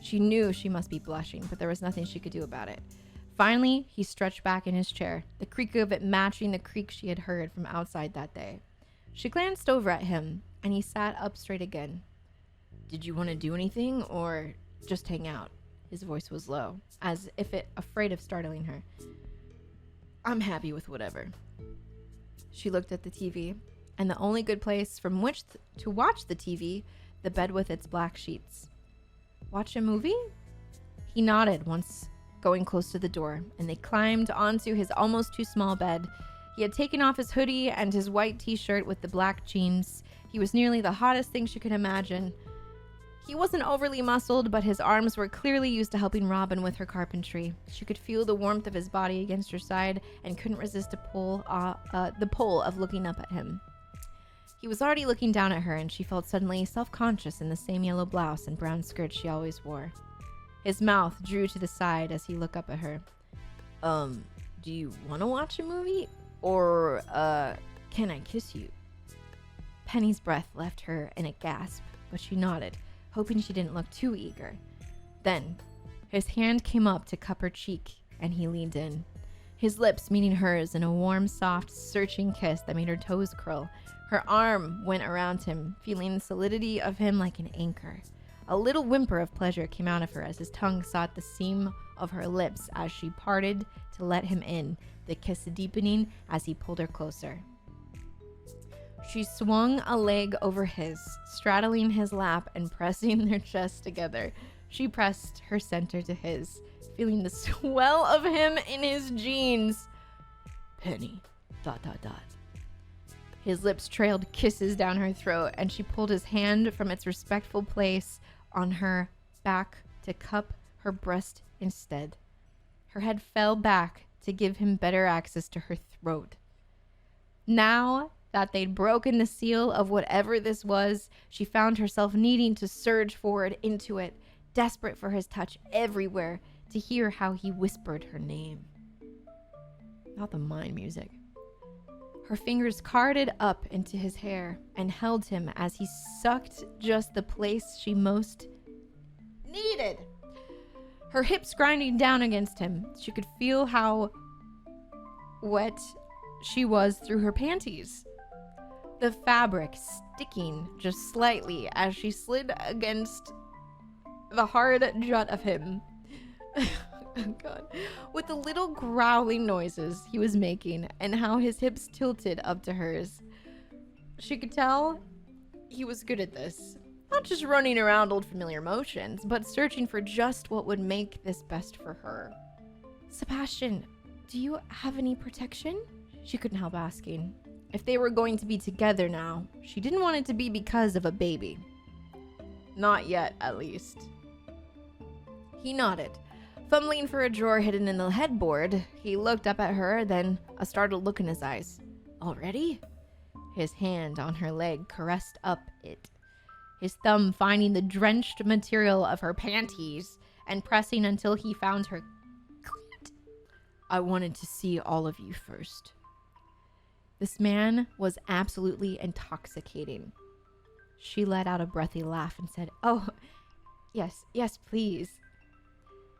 She knew she must be blushing, but there was nothing she could do about it. Finally, he stretched back in his chair, the creak of it matching the creak she had heard from outside that day. She glanced over at him, and he sat up straight again. Did you want to do anything, or just hang out? His voice was low, as if afraid of startling her. I'm happy with whatever. She looked at the TV, and the only good place from which to watch the TV, the bed with its black sheets. Watch a movie? He nodded once, going close to the door, and they climbed onto his almost too small bed. He had taken off his hoodie and his white t-shirt with the black jeans. He was nearly the hottest thing she could imagine. He wasn't overly muscled, but his arms were clearly used to helping Robin with her carpentry. She could feel the warmth of his body against her side and couldn't resist the pull of looking up at him. He was already looking down at her, and she felt suddenly self-conscious in the same yellow blouse and brown skirt she always wore. His mouth drew to the side as he looked up at her. Do you want to watch a movie? Or, can I kiss you? Penny's breath left her in a gasp, but she nodded, hoping she didn't look too eager. Then, his hand came up to cup her cheek, and he leaned in, his lips meeting hers in a warm, soft, searching kiss that made her toes curl. Her arm went around him, feeling the solidity of him like an anchor. A little whimper of pleasure came out of her as his tongue sought the seam of her lips as she parted to let him in, the kiss deepening as he pulled her closer. She swung a leg over his, straddling his lap and pressing their chests together. She pressed her center to his, feeling the swell of him in his jeans. Penny, ... His lips trailed kisses down her throat, and she pulled his hand from its respectful place on her back to cup her breast instead. Her head fell back to give him better access to her throat. Now that they'd broken the seal of whatever this was, she found herself needing to surge forward into it, desperate for his touch everywhere, to hear how he whispered her name. Not the mind music. Her fingers carted up into his hair and held him as he sucked just the place she most needed. Her hips grinding down against him. She could feel how wet she was through her panties. The fabric sticking just slightly as she slid against the hard jut of him. Oh God. With the little growling noises he was making and how his hips tilted up to hers. She could tell he was good at this. Not just running around old familiar motions, but searching for just what would make this best for her. Sebastian, do you have any protection? She couldn't help asking. If they were going to be together now, she didn't want it to be because of a baby. Not yet, at least. He nodded. Fumbling for a drawer hidden in the headboard, he looked up at her, then a startled look in his eyes. Already? His hand on her leg caressed up it, his thumb finding the drenched material of her panties and pressing until he found her clit. I wanted to see all of you first. This man was absolutely intoxicating. She let out a breathy laugh and said, "Oh, yes, please."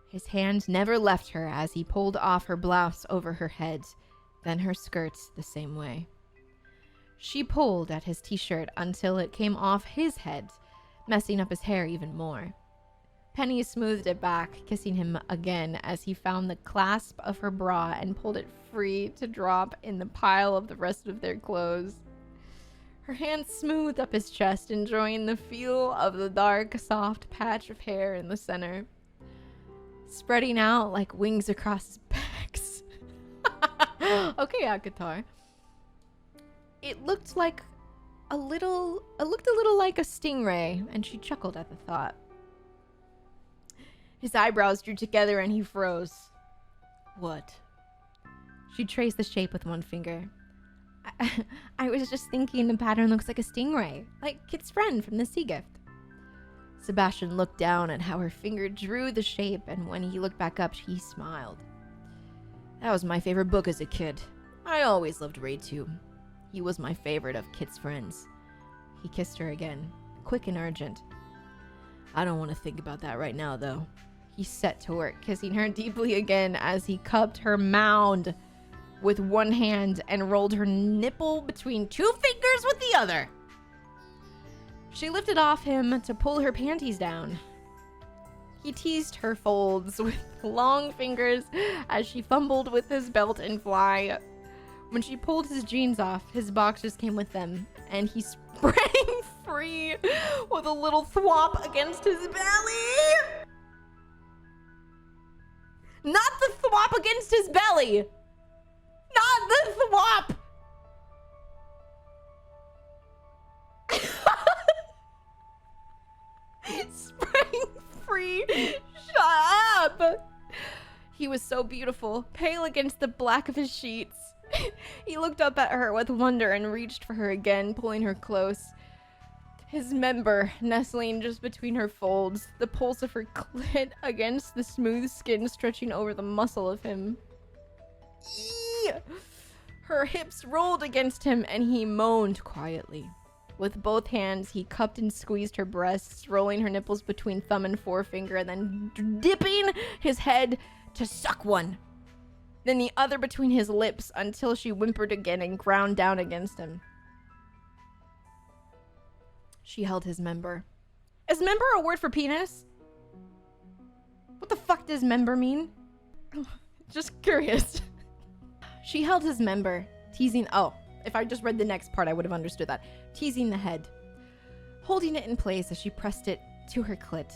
His hand never left her as he pulled off her blouse over her head, then her skirts the same way. She pulled at his t-shirt until it came off his head, messing up his hair even more. Penny smoothed it back, kissing him again as he found the clasp of her bra and pulled it free to drop in the pile of the rest of their clothes. Her hand smoothed up his chest, enjoying the feel of the dark, soft patch of hair in the center, spreading out like wings across his pecs. Okay, Akatar. It looked a little like a stingray, and she chuckled at the thought. His eyebrows drew together and he froze. What? She traced the shape with one finger. I was just thinking the pattern looks like a stingray, like Kit's friend from the sea gift. Sebastian looked down at how her finger drew the shape, and when he looked back up, he smiled. That was my favorite book as a kid. I always loved Ray too. He was my favorite of Kit's friends. He kissed her again, quick and urgent. I don't want to think about that right now, though. He set to work, kissing her deeply again as he cupped her mound with one hand and rolled her nipple between two fingers with the other. She lifted off him to pull her panties down. He teased her folds with long fingers as she fumbled with his belt and fly. When she pulled his jeans off, his boxers came with them, and he sprang free with a little thwop against his belly. Not the thwop against his belly! Not the thwop! Sprang free. Shut up! He was so beautiful, pale against the black of his sheets. He looked up at her with wonder and reached for her again, pulling her close. His member nestling just between her folds, the pulse of her clit against the smooth skin stretching over the muscle of him. Eee! Her hips rolled against him and he moaned quietly. With both hands, he cupped and squeezed her breasts, rolling her nipples between thumb and forefinger, and then dipping his head to suck one. Then the other between his lips until she whimpered again and ground down against him. She held his member. Is member a word for penis? What the fuck does member mean? Just curious. She held his member, teasing... Oh, if I just read the next part, I would have understood that. Teasing the head. Holding it in place as she pressed it to her clit.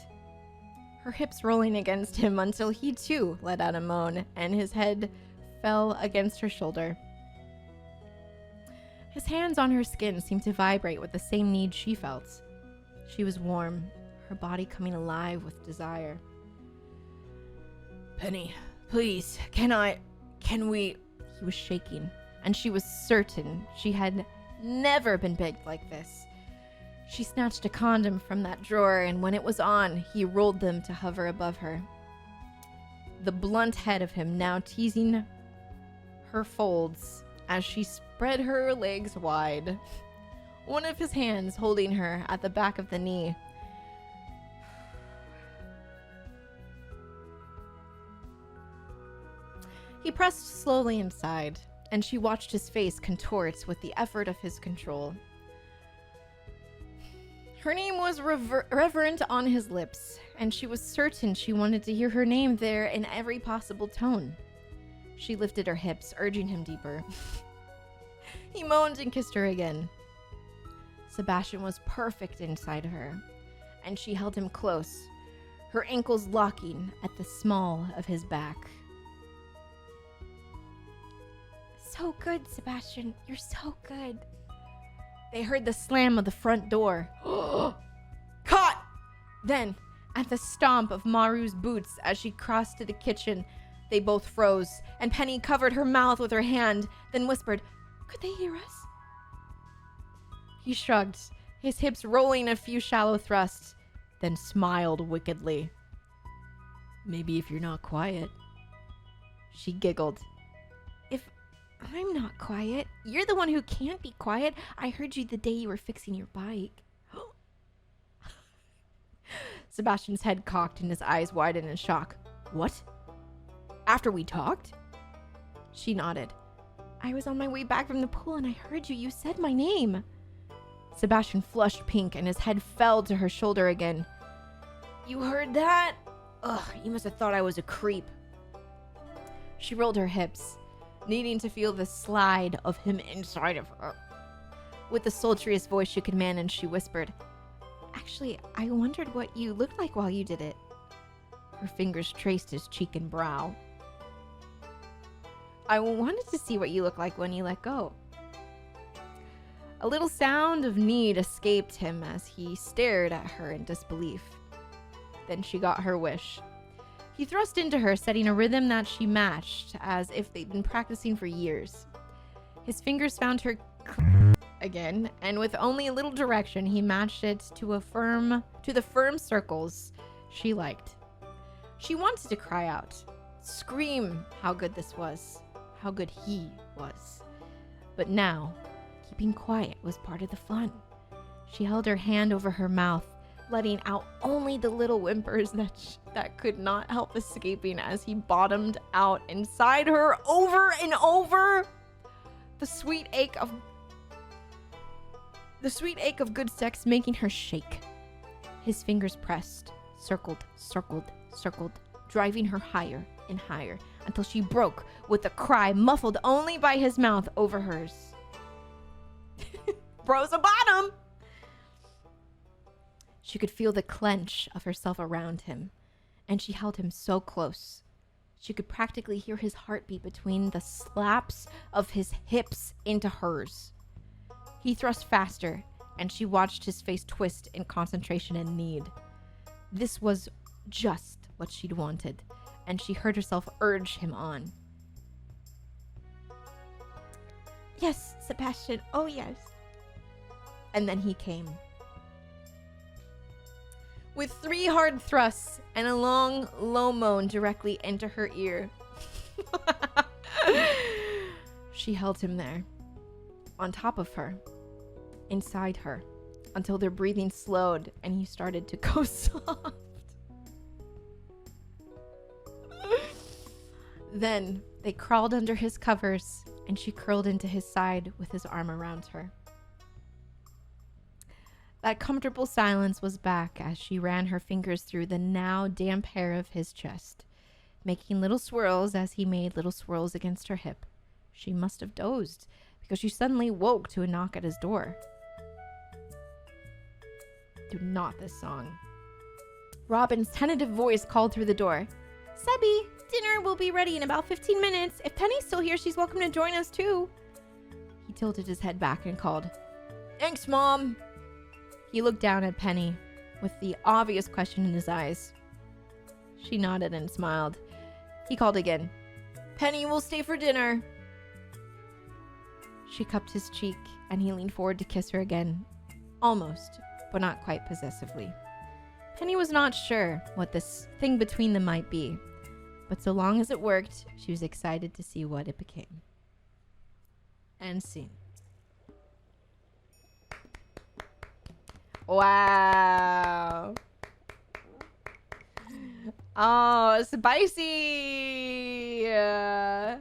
Her hips rolling against him until he too let out a moan, and his head fell against her shoulder. His hands on her skin seemed to vibrate with the same need she felt. She was warm, her body coming alive with desire. Penny, please, can we... He was shaking, and she was certain she had never been begged like this. She snatched a condom from that drawer, and when it was on, he rolled them to hover above her. The blunt head of him now teasing her folds as she spread her legs wide, one of his hands holding her at the back of the knee. He pressed slowly inside, and she watched his face contort with the effort of his control. Her name was reverent on his lips, and she was certain she wanted to hear her name there in every possible tone. She lifted her hips, urging him deeper. He moaned and kissed her again. Sebastian was perfect inside her, and she held him close, her ankles locking at the small of his back. So good, Sebastian. You're so good. They heard the slam of the front door. Caught! Then, at the stomp of Maru's boots as she crossed to the kitchen, they both froze, and Penny covered her mouth with her hand, then whispered, "Could they hear us?" He shrugged, his hips rolling a few shallow thrusts, then smiled wickedly. "Maybe if you're not quiet." She giggled. "If I'm not quiet, you're the one who can't be quiet. I heard you the day you were fixing your bike." Sebastian's head cocked and his eyes widened in shock. "What? After we talked?" She nodded. "I was on my way back from the pool and I heard you. You said my name." Sebastian flushed pink and his head fell to her shoulder again. "You heard that? Ugh, you must have thought I was a creep." She rolled her hips, needing to feel the slide of him inside of her. With the sultriest voice she could manage, she whispered, "Actually, I wondered what you looked like while you did it." Her fingers traced his cheek and brow. "I wanted to see what you look like when you let go." A little sound of need escaped him as he stared at her in disbelief. Then she got her wish. He thrust into her, setting a rhythm that she matched, as if they'd been practicing for years. His fingers found her again, and with only a little direction, he matched it to the firm circles she liked. She wanted to cry out, scream how good this was, how good he was. But now, keeping quiet was part of the fun. She held her hand over her mouth, letting out only the little whimpers that could not help escaping as he bottomed out inside her over and over. The sweet ache of good sex making her shake. His fingers pressed, circled, driving her higher and higher until she broke with a cry muffled only by his mouth over hers. "Bro's a bottom!" She could feel the clench of herself around him, and she held him so close. She could practically hear his heartbeat between the slaps of his hips into hers. He thrust faster, and she watched his face twist in concentration and need. This was just what she'd wanted, and she heard herself urge him on. "Yes, Sebastian, oh yes." And then he came. With 3 hard thrusts and a long, low moan directly into her ear. She held him there, on top of her, inside her, until their breathing slowed and he started to go soft. Then they crawled under his covers and she curled into his side with his arm around her. That comfortable silence was back as she ran her fingers through the now damp hair of his chest, making little swirls as he made little swirls against her hip. She must have dozed, because she suddenly woke to a knock at his door. Dude, not this song. Robin's tentative voice called through the door. "Sebby, dinner will be ready in about 15 minutes. If Penny's still here, she's welcome to join us too." He tilted his head back and called, "Thanks, Mom." He looked down at Penny with the obvious question in his eyes. She nodded and smiled. He called again, "Penny will stay for dinner." She cupped his cheek and he leaned forward to kiss her again. Almost, but not quite possessively. Penny was not sure what this thing between them might be, but so long as it worked, she was excited to see what it became. End scene. Wow. Oh, spicy. Yeah,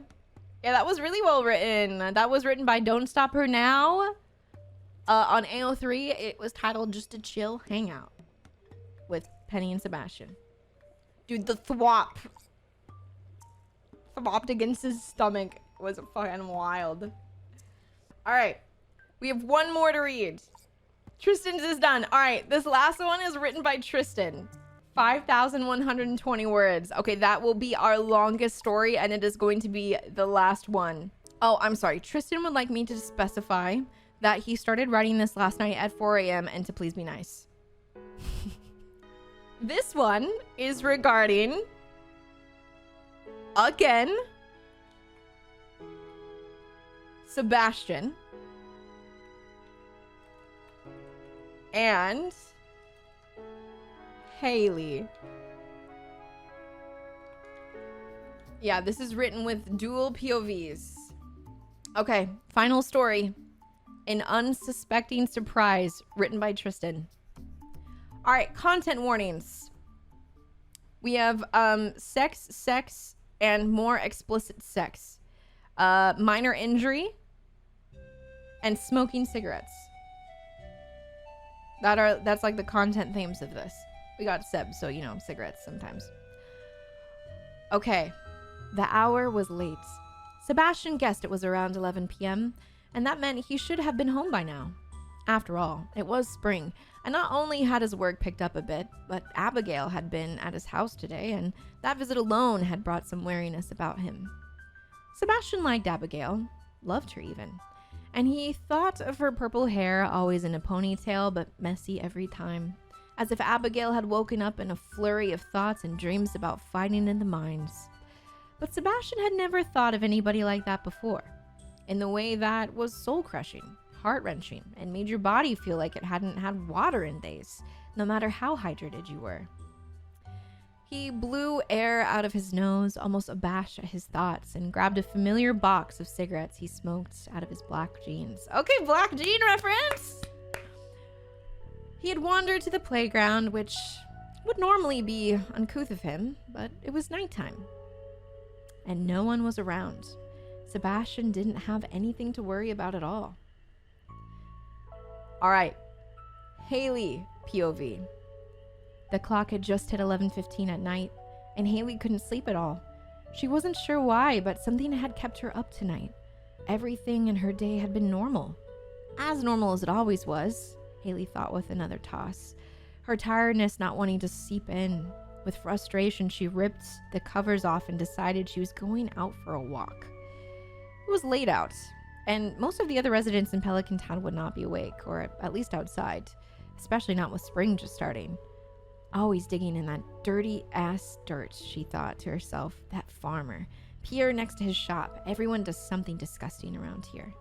that was really well written. That was written by Don't Stop Her Now. On AO3, it was titled Just a Chill Hangout with Penny and Sebastian. Dude, the thwopped against his stomach was fucking wild. All right, we have one more to read. Tristin's is done. All right, this last one is written by Tristin. 5,120 words. Okay, that will be our longest story, and it is going to be the last one. Oh, I'm sorry. Tristin would like me to specify that he started writing this last night at 4 a.m. and to please be nice. This one is regarding, again, Sebastian and Haley. Yeah, this is written with dual POVs. Okay, final story. An Unsuspecting Surprise, written by Tristin. All right, content warnings. We have sex, and more explicit sex. Minor injury, and smoking cigarettes. That's like the content themes of this. We got Seb, so you know, cigarettes sometimes. Okay, the hour was late. Sebastian guessed it was around 11 p.m., and that meant he should have been home by now. After all, it was spring, and not only had his work picked up a bit, but Abigail had been at his house today, and that visit alone had brought some wariness about him. Sebastian liked Abigail, loved her even, and he thought of her purple hair always in a ponytail but messy every time, as if Abigail had woken up in a flurry of thoughts and dreams about fighting in the mines. But Sebastian had never thought of anybody like that before, in the way that was soul-crushing, heart-wrenching, and made your body feel like it hadn't had water in days, no matter how hydrated you were. He blew air out of his nose, almost abashed at his thoughts, and grabbed a familiar box of cigarettes he smoked out of his black jeans. Okay, black jean reference! He had wandered to the playground, which would normally be uncouth of him, but it was nighttime, and no one was around. Sebastian didn't have anything to worry about at all. All right, Haley POV. The clock had just hit 11:15 at night, and Haley couldn't sleep at all. She wasn't sure why, but something had kept her up tonight. Everything in her day had been normal. As normal as it always was, Haley thought with another toss, her tiredness not wanting to seep in. With frustration, she ripped the covers off and decided she was going out for a walk. It was late out, and most of the other residents in Pelican Town would not be awake, or at least outside, especially not with spring just starting. Always digging in that dirty-ass dirt, she thought to herself. That farmer. Pierre next to his shop. Everyone does something disgusting around here.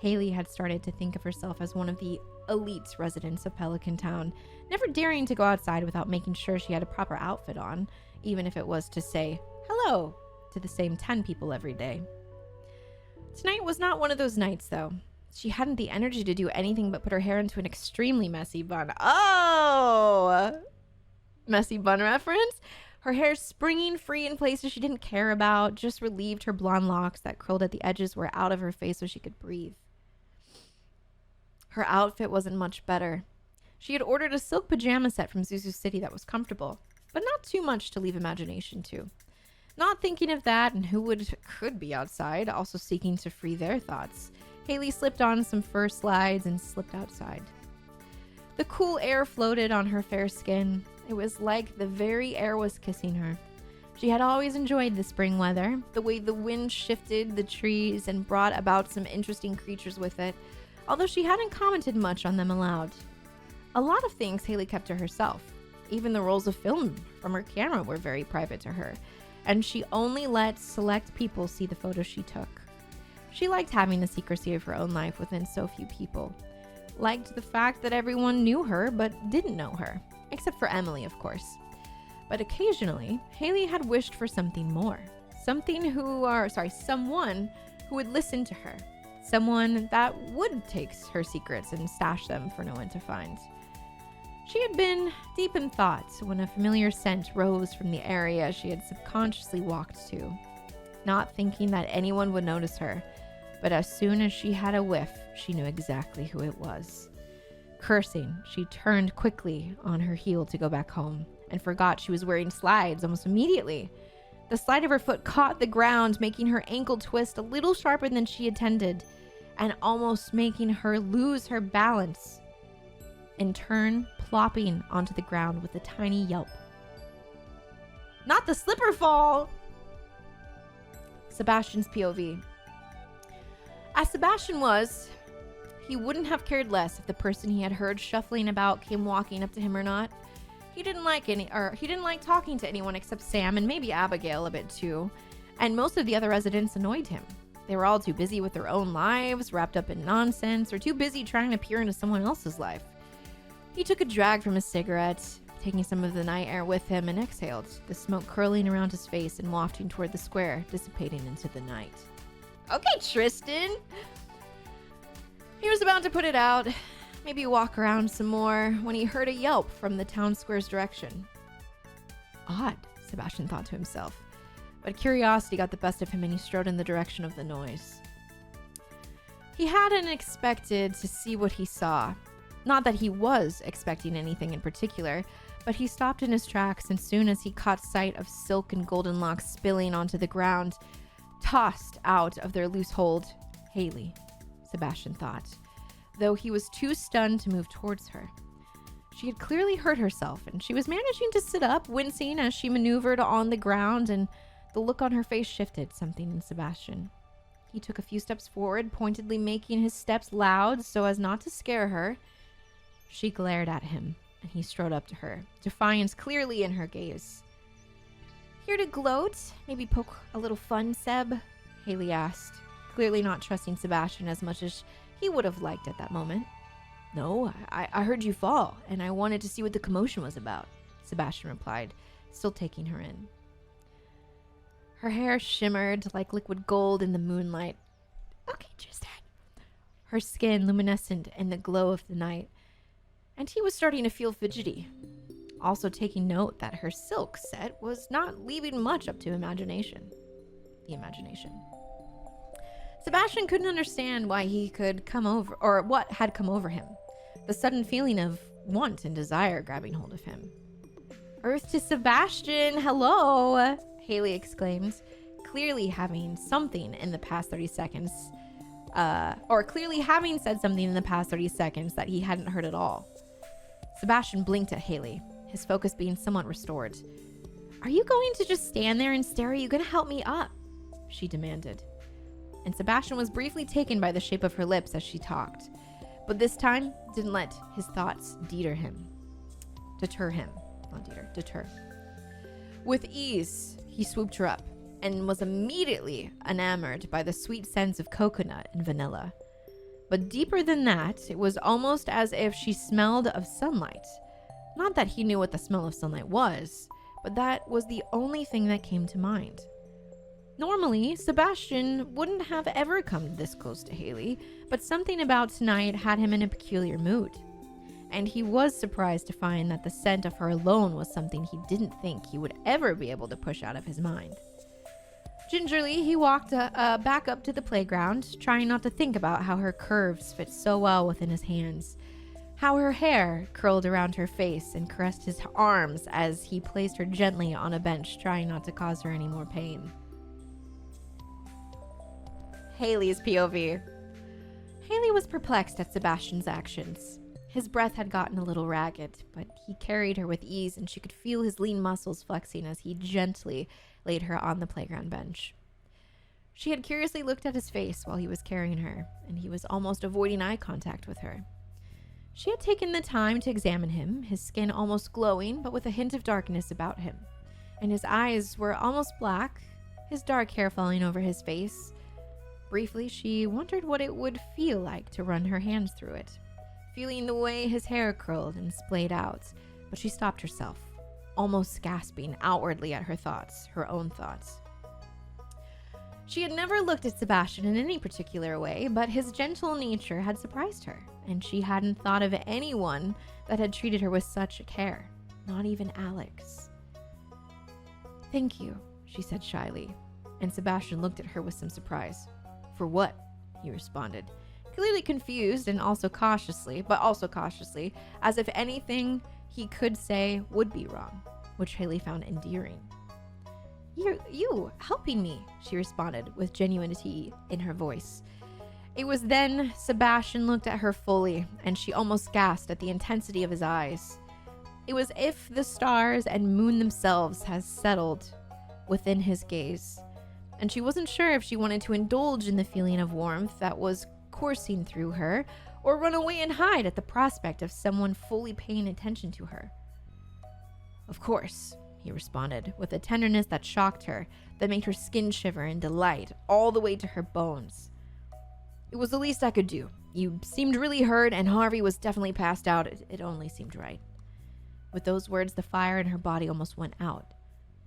Haley had started to think of herself as one of the elite residents of Pelican Town, never daring to go outside without making sure she had a proper outfit on, even if it was to say hello to the same 10 people every day. Tonight was not one of those nights, though. She hadn't the energy to do anything but put her hair into an extremely messy bun. Oh! Messy bun reference? Her hair springing free in places she didn't care about, just relieved her blonde locks that curled at the edges were out of her face so she could breathe. Her outfit wasn't much better. She had ordered a silk pajama set from Zuzu City that was comfortable, but not too much to leave imagination to. Not thinking of that and who could be outside, also seeking to free their thoughts, Haley slipped on some fur slides and slipped outside. The cool air floated on her fair skin. It was like the very air was kissing her. She had always enjoyed the spring weather, the way the wind shifted the trees and brought about some interesting creatures with it, although she hadn't commented much on them aloud. A lot of things Haley kept to herself. Even the rolls of film from her camera were very private to her, and she only let select people see the photos she took. She liked having the secrecy of her own life within so few people. Liked the fact that everyone knew her but didn't know her, except for Emily, of course. But occasionally, Haley had wished for something more. Someone who would listen to her. Someone that would take her secrets and stash them for no one to find. She had been deep in thought when a familiar scent rose from the area she had subconsciously walked to, not thinking that anyone would notice her, but as soon as she had a whiff, she knew exactly who it was. Cursing, she turned quickly on her heel to go back home and forgot she was wearing slides almost immediately. The slide of her foot caught the ground, making her ankle twist a little sharper than she intended, and almost making her lose her balance, in turn plopping onto the ground with a tiny yelp. Not the slipper fall! Sebastian's POV. As Sebastian was, he wouldn't have cared less if the person he had heard shuffling about came walking up to him or not. He didn't like talking to anyone except Sam and maybe Abigail a bit too. And most of the other residents annoyed him. They were all too busy with their own lives, wrapped up in nonsense, or too busy trying to peer into someone else's life. He took a drag from his cigarette, taking some of the night air with him, and exhaled, the smoke curling around his face and wafting toward the square, dissipating into the night. Okay, Tristin! He was about to put it out, maybe walk around some more, when he heard a yelp from the town square's direction. Odd, Sebastian thought to himself. But curiosity got the best of him and he strode in the direction of the noise. He hadn't expected to see what he saw. Not that he was expecting anything in particular, but he stopped in his tracks and soon as he caught sight of silk and golden locks spilling onto the ground, tossed out of their loose hold, Haley, Sebastian thought, though he was too stunned to move towards her. She had clearly hurt herself and she was managing to sit up, wincing as she maneuvered on the ground, and the look on her face shifted something in Sebastian. He took a few steps forward, pointedly making his steps loud so as not to scare her. She glared at him, and he strode up to her, defiance clearly in her gaze. Here to gloat? Maybe poke a little fun, Seb? Haley asked, clearly not trusting Sebastian as much as he would have liked at that moment. No, I heard you fall, and I wanted to see what the commotion was about, Sebastian replied, still taking her in. Her hair shimmered like liquid gold in the moonlight. Okay, Tristan. Her skin luminescent in the glow of the night. And he was starting to feel fidgety. Also taking note that her silk set was not leaving much up to imagination. The imagination. Sebastian couldn't understand why he could come over, or what had come over him. The sudden feeling of want and desire grabbing hold of him. Earth to Sebastian, hello! Haley exclaimed, clearly having something in the past 30 seconds, clearly having said something in the past 30 seconds that he hadn't heard at all. Sebastian blinked at Haley, his focus being somewhat restored. Are you going to just stand there and stare? Are you going to help me up? She demanded. And Sebastian was briefly taken by the shape of her lips as she talked, but this time didn't let his thoughts deter him. With ease, he swooped her up and was immediately enamored by the sweet scents of coconut and vanilla. But deeper than that, it was almost as if she smelled of sunlight. Not that he knew what the smell of sunlight was, but that was the only thing that came to mind. Normally, Sebastian wouldn't have ever come this close to Haley, but something about tonight had him in a peculiar mood. And he was surprised to find that the scent of her alone was something he didn't think he would ever be able to push out of his mind. Gingerly, he walked back up to the playground, trying not to think about how her curves fit so well within his hands, how her hair curled around her face and caressed his arms as he placed her gently on a bench, trying not to cause her any more pain. Haley's POV. Haley was perplexed at Sebastian's actions. His breath had gotten a little ragged, but he carried her with ease and she could feel his lean muscles flexing as he gently laid her on the playground bench. She had curiously looked at his face while he was carrying her, and he was almost avoiding eye contact with her. She had taken the time to examine him, his skin almost glowing, but with a hint of darkness about him, and his eyes were almost black, his dark hair falling over his face. Briefly, she wondered what it would feel like to run her hands through it, feeling the way his hair curled and splayed out, but she stopped herself, almost gasping outwardly at her thoughts, her own thoughts. She had never looked at Sebastian in any particular way, but his gentle nature had surprised her, and she hadn't thought of anyone that had treated her with such care, not even Alex. Thank you, she said shyly, and Sebastian looked at her with some surprise. For what? He responded, clearly confused and also cautiously, as if anything he could say would be wrong, which Haley found endearing. You helping me, she responded with genuinity in her voice. It was then Sebastian looked at her fully, and she almost gasped at the intensity of his eyes. It was as if the stars and moon themselves had settled within his gaze, and she wasn't sure if she wanted to indulge in the feeling of warmth that was coursing through her, or run away and hide at the prospect of someone fully paying attention to her. Of course, he responded, with a tenderness that shocked her, that made her skin shiver in delight all the way to her bones. It was the least I could do. You seemed really hurt, and Harvey was definitely passed out. It only seemed right. With those words, the fire in her body almost went out.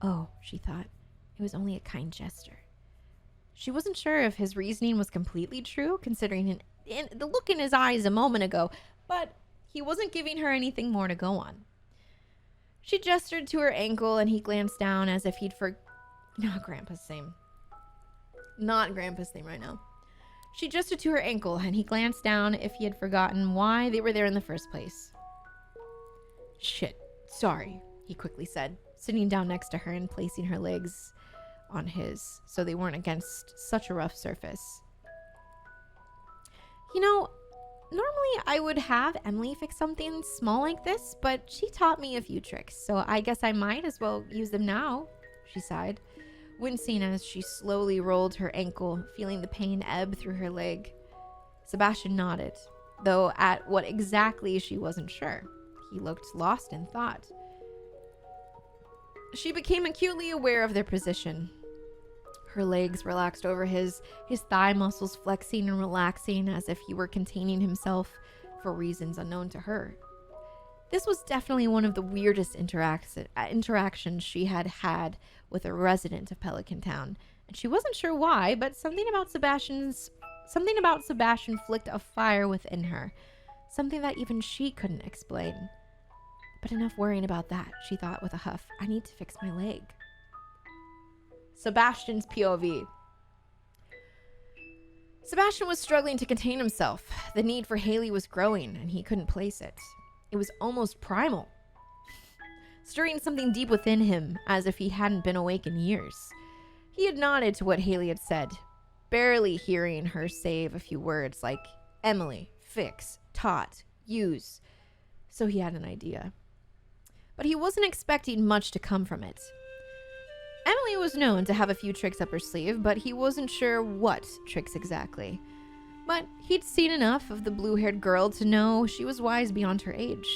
Oh, she thought, it was only a kind gesture. She wasn't sure if his reasoning was completely true, considering the look in his eyes a moment ago, but he wasn't giving her anything more to go on. She gestured to her ankle, and he glanced down as if he'd Not Grandpa's same right now. She gestured to her ankle, and he glanced down if he had forgotten why they were there in the first place. Shit, sorry, he quickly said, sitting down next to her and placing her legs on his so they weren't against such a rough surface. You know, normally I would have Emily fix something small like this, but she taught me a few tricks, so I guess I might as well use them now, she sighed, wincing as she slowly rolled her ankle, feeling the pain ebb through her leg. Sebastian nodded, though at what exactly she wasn't sure. He looked lost in thought. She became acutely aware of their position. Her legs relaxed over his thigh muscles flexing and relaxing as if he were containing himself for reasons unknown to her. This was definitely one of the weirdest interactions she had had with a resident of Pelican Town, and she wasn't sure why, but something about Sebastian flicked a fire within her, something that even she couldn't explain. But enough worrying about that, she thought with a huff. I need to fix my leg. Sebastian's POV. Sebastian was struggling to contain himself. The need for Haley was growing, and he couldn't place it. It was almost primal, stirring something deep within him as if he hadn't been awake in years. He had nodded to what Haley had said, barely hearing her say a few words like Emily, fix, taught, use. So he had an idea. But he wasn't expecting much to come from it. Emily was known to have a few tricks up her sleeve, but he wasn't sure what tricks exactly. But he'd seen enough of the blue-haired girl to know she was wise beyond her age,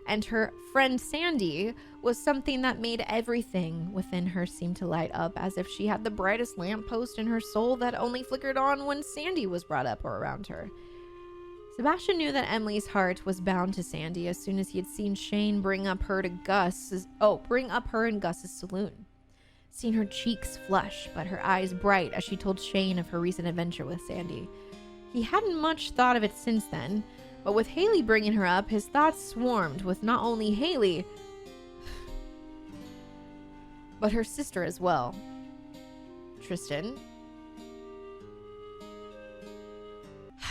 and her friend Sandy was something that made everything within her seem to light up as if she had the brightest lamppost in her soul that only flickered on when Sandy was brought up or around her. Sebastian knew that Emily's heart was bound to Sandy as soon as he had seen Shane bring up her in Gus's saloon. Seen her cheeks flush, but her eyes bright as she told Shane of her recent adventure with Sandy. He hadn't much thought of it since then, but with Haley bringing her up, his thoughts swarmed with not only Haley, but her sister as well. Tristin.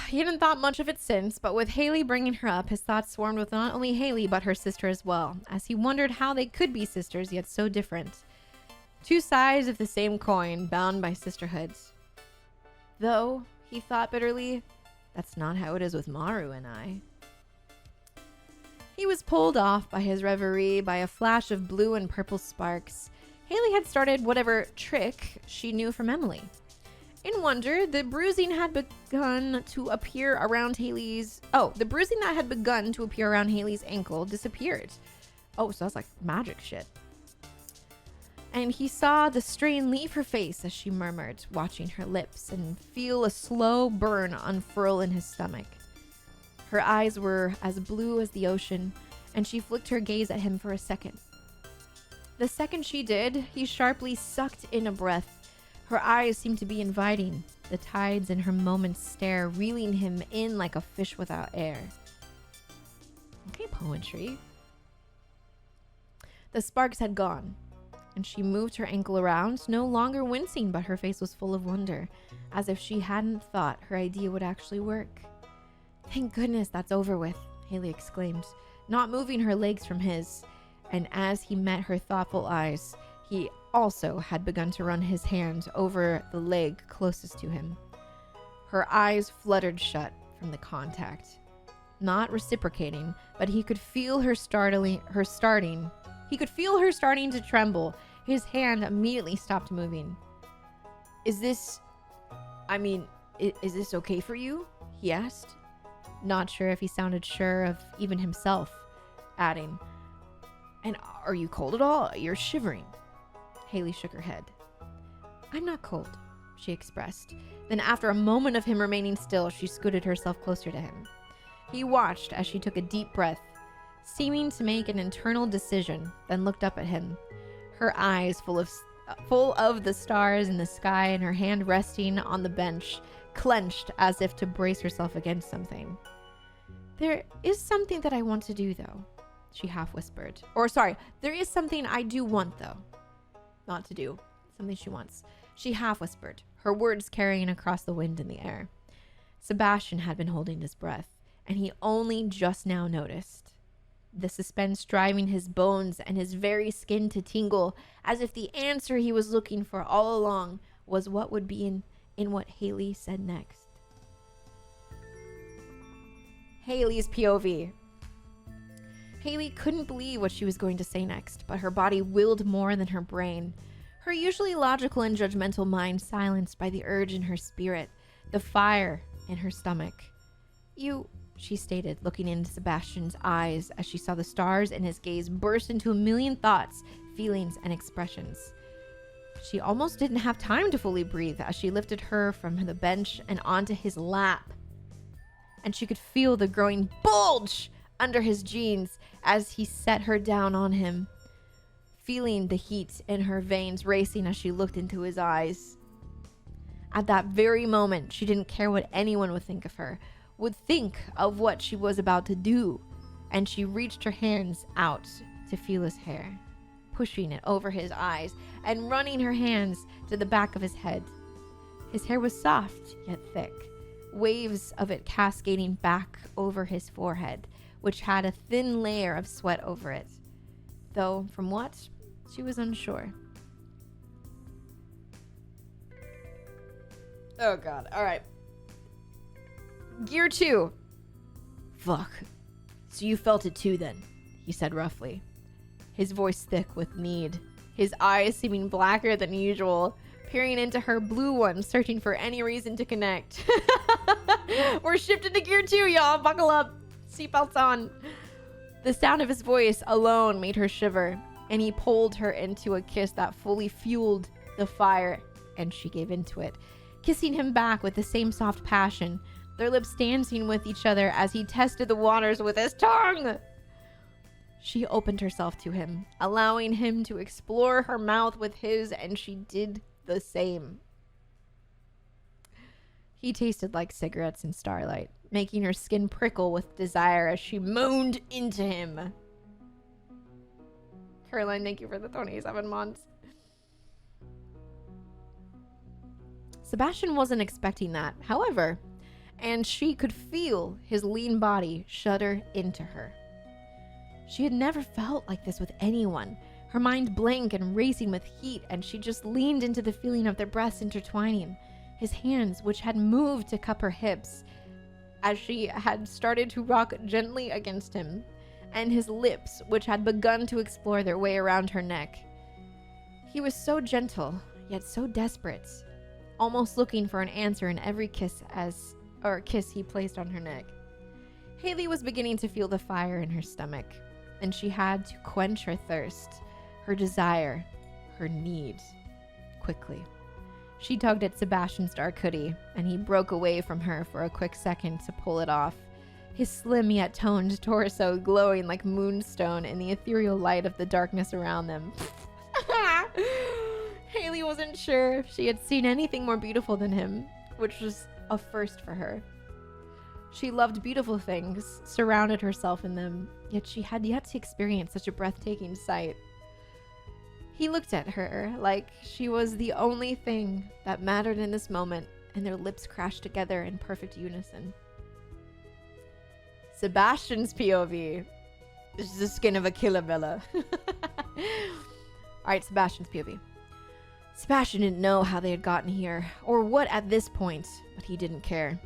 He hadn't thought much of it since, but with Haley bringing her up, his thoughts swarmed with not only Haley, but her sister as well, as he wondered how they could be sisters, yet so different. Two sides of the same coin, bound by sisterhood. Though, he thought bitterly, that's not how it is with Maru and I. He was pulled off by his reverie by a flash of blue and purple sparks. Haley had started whatever trick she knew from Emily. In wonder, the bruising that had begun to appear around Haley's ankle disappeared. Oh, so that's like magic shit. And he saw the strain leave her face as she murmured, watching her lips, and feel a slow burn unfurl in his stomach. Her eyes were as blue as the ocean, and she flicked her gaze at him for a second. The second she did, he sharply sucked in a breath. Her eyes seemed to be inviting, the tides in her moment's stare reeling him in like a fish without air. Okay, poetry. The sparks had gone, and she moved her ankle around, no longer wincing, but her face was full of wonder, as if she hadn't thought her idea would actually work. Thank goodness that's over with, Haley exclaimed, not moving her legs from his, and as he met her thoughtful eyes, he also had begun to run his hand over the leg closest to him. Her eyes fluttered shut from the contact, not reciprocating, but he could feel her starting to tremble. His hand immediately stopped moving. Is this okay for you? He asked, not sure if he sounded sure of even himself, adding, And are you cold at all? You're shivering. Haley shook her head. I'm not cold, she expressed. Then after a moment of him remaining still, she scooted herself closer to him. He watched as she took a deep breath, seeming to make an internal decision, then looked up at him, her eyes full of the stars in the sky and her hand resting on the bench, clenched as if to brace herself against something. There is something that I want to do, though, she half whispered. There is something I do want, though. Not to do. Something she wants. She half whispered, her words carrying across the wind in the air. Sebastian had been holding his breath, and he only just now noticed. The suspense driving his bones and his very skin to tingle, as if the answer he was looking for all along was what would be in what Haley said next. Haley's POV. Haley couldn't believe what she was going to say next, but her body willed more than her brain. Her usually logical and judgmental mind silenced by the urge in her spirit, the fire in her stomach. You, she stated, looking into Sebastian's eyes as she saw the stars in his gaze burst into a million thoughts, feelings, and expressions. She almost didn't have time to fully breathe as she lifted her from the bench and onto his lap. And she could feel the growing bulge under his jeans as he set her down on him, feeling the heat in her veins racing as she looked into his eyes. At that very moment, she didn't care what anyone would think of her, would think of what she was about to do, and she reached her hands out to feel his hair, pushing it over his eyes and running her hands to the back of his head. His hair was soft yet thick, waves of it cascading back over his forehead, which had a thin layer of sweat over it, though from what, she was unsure. Oh god, alright. Gear 2. Fuck. So you felt it too then, he said roughly, his voice thick with need, his eyes seeming blacker than usual, peering into her blue ones, searching for any reason to connect. We're shifting to Gear 2, y'all. Buckle up. Seatbelts on. The sound of his voice alone made her shiver, and he pulled her into a kiss that fully fueled the fire, and she gave into it, kissing him back with the same soft passion, their lips dancing with each other as he tested the waters with his tongue. She opened herself to him, allowing him to explore her mouth with his, and she did the same. He tasted like cigarettes in starlight, making her skin prickle with desire as she moaned into him. Caroline, thank you for the 27 months. Sebastian wasn't expecting that, however, and she could feel his lean body shudder into her. She had never felt like this with anyone, her mind blank and racing with heat, and she just leaned into the feeling of their breaths intertwining, his hands, which had moved to cup her hips as she had started to rock gently against him, and his lips, which had begun to explore their way around her neck. He was so gentle, yet so desperate, almost looking for an answer in every kiss he placed on her neck. Haley was beginning to feel the fire in her stomach, and she had to quench her thirst, her desire, her need, quickly. She tugged at Sebastian's dark hoodie, and he broke away from her for a quick second to pull it off, his slim yet toned torso glowing like moonstone in the ethereal light of the darkness around them. Haley wasn't sure if she had seen anything more beautiful than him, which was a first for her. She loved beautiful things, surrounded herself in them, yet she had yet to experience such a breathtaking sight. He looked at her like she was the only thing that mattered in this moment, and their lips crashed together in perfect unison. Sebastian's POV. This is the skin of a killer Bella. Alright, Sebastian's POV. Sebastian didn't know how they had gotten here, or what at this point, but he didn't care.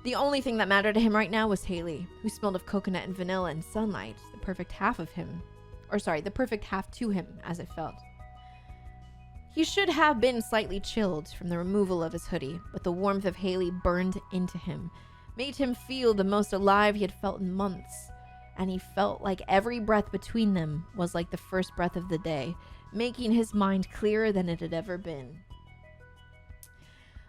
The only thing that mattered to him right now was Haley, who smelled of coconut and vanilla and sunlight, the perfect half of him. The perfect half to him, as it felt. He should have been slightly chilled from the removal of his hoodie, but the warmth of Haley burned into him, made him feel the most alive he had felt in months. and he felt like every breath between them was like the first breath of the day, making his mind clearer than it had ever been.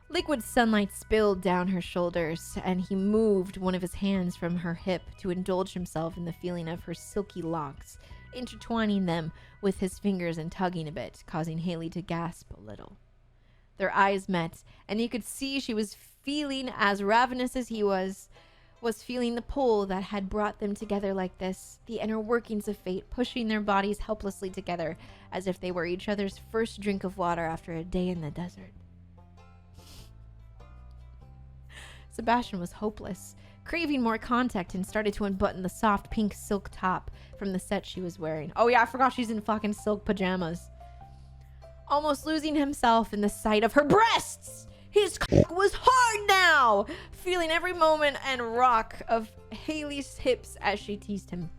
Liquid sunlight spilled down her shoulders, and he moved one of his hands from her hip to indulge himself in the feeling of her silky locks, intertwining them with his fingers and tugging a bit, causing Haley to gasp a little. Their eyes met, and you could see she was feeling as ravenous as he was feeling the pull that had brought them together like this, the inner workings of fate pushing their bodies helplessly together as if they were each other's first drink of water after a day in the desert. Sebastian was hopeless, craving more contact, and started to unbutton the soft pink silk top from the set she was wearing. Oh yeah, I forgot she's in fucking silk pajamas. Almost losing himself in the sight of her breasts. His cock was hard now, feeling every moment and rock of Haley's hips as she teased him,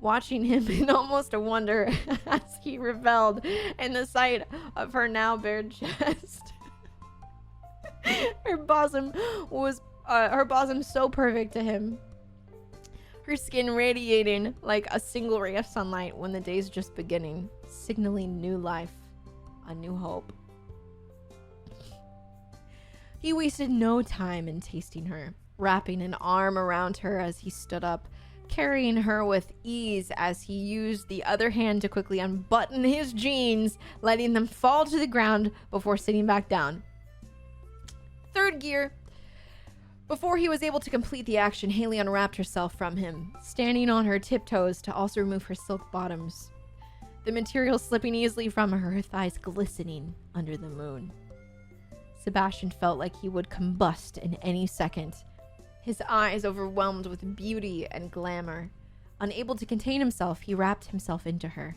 watching him in almost a wonder as he reveled in the sight of her now bared chest. Her bosom so perfect to him, her skin radiating like a single ray of sunlight when the day's just beginning, signaling new life, a new hope. He wasted no time in tasting her, wrapping an arm around her as he stood up, carrying her with ease as he used the other hand to quickly unbutton his jeans, letting them fall to the ground before sitting back down. Third gear. Before he was able to complete the action, Haley unwrapped herself from him, standing on her tiptoes to also remove her silk bottoms, the material slipping easily from her thighs glistening under the moon. Sebastian felt like he would combust in any second, his eyes overwhelmed with beauty and glamour. Unable to contain himself, he wrapped himself into her.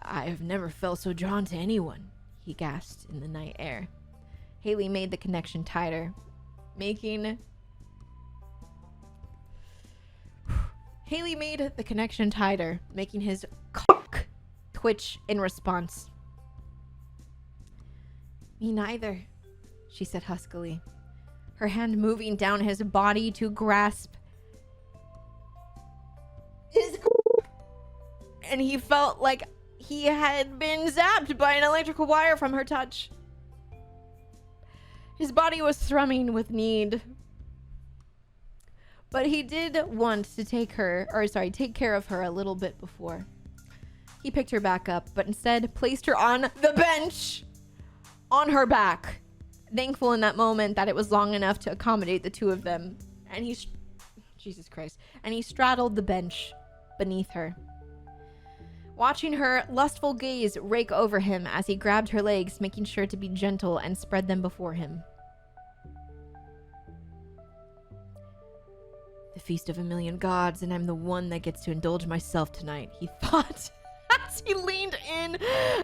"I have never felt so drawn to anyone," he gasped in the night air. Haley made the connection tighter, making his cock twitch in response. "Me neither," she said huskily, her hand moving down his body to grasp his cock, and he felt like he had been zapped by an electrical wire from her touch. His body was thrumming with need, but he did want to take care of her a little bit before. He picked her back up, but instead placed her on the bench, on her back, thankful in that moment that it was long enough to accommodate the two of them. And he straddled the bench beneath her, watching her lustful gaze rake over him as he grabbed her legs, making sure to be gentle and spread them before him. "The feast of a million gods, and I'm the one that gets to indulge myself tonight," he thought, as he leaned in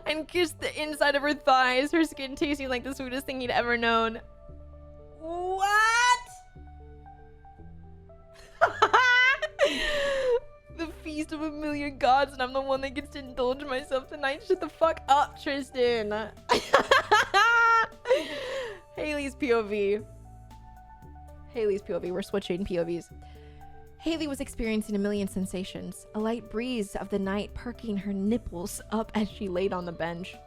and kissed the inside of her thighs, her skin tasting like the sweetest thing he'd ever known. What? "The feast of a million gods, and I'm the one that gets to indulge myself tonight." Shut the fuck up, Tristin. Haley's POV. We're switching POVs. Haley was experiencing a million sensations, a light breeze of the night perking her nipples up as she laid on the bench.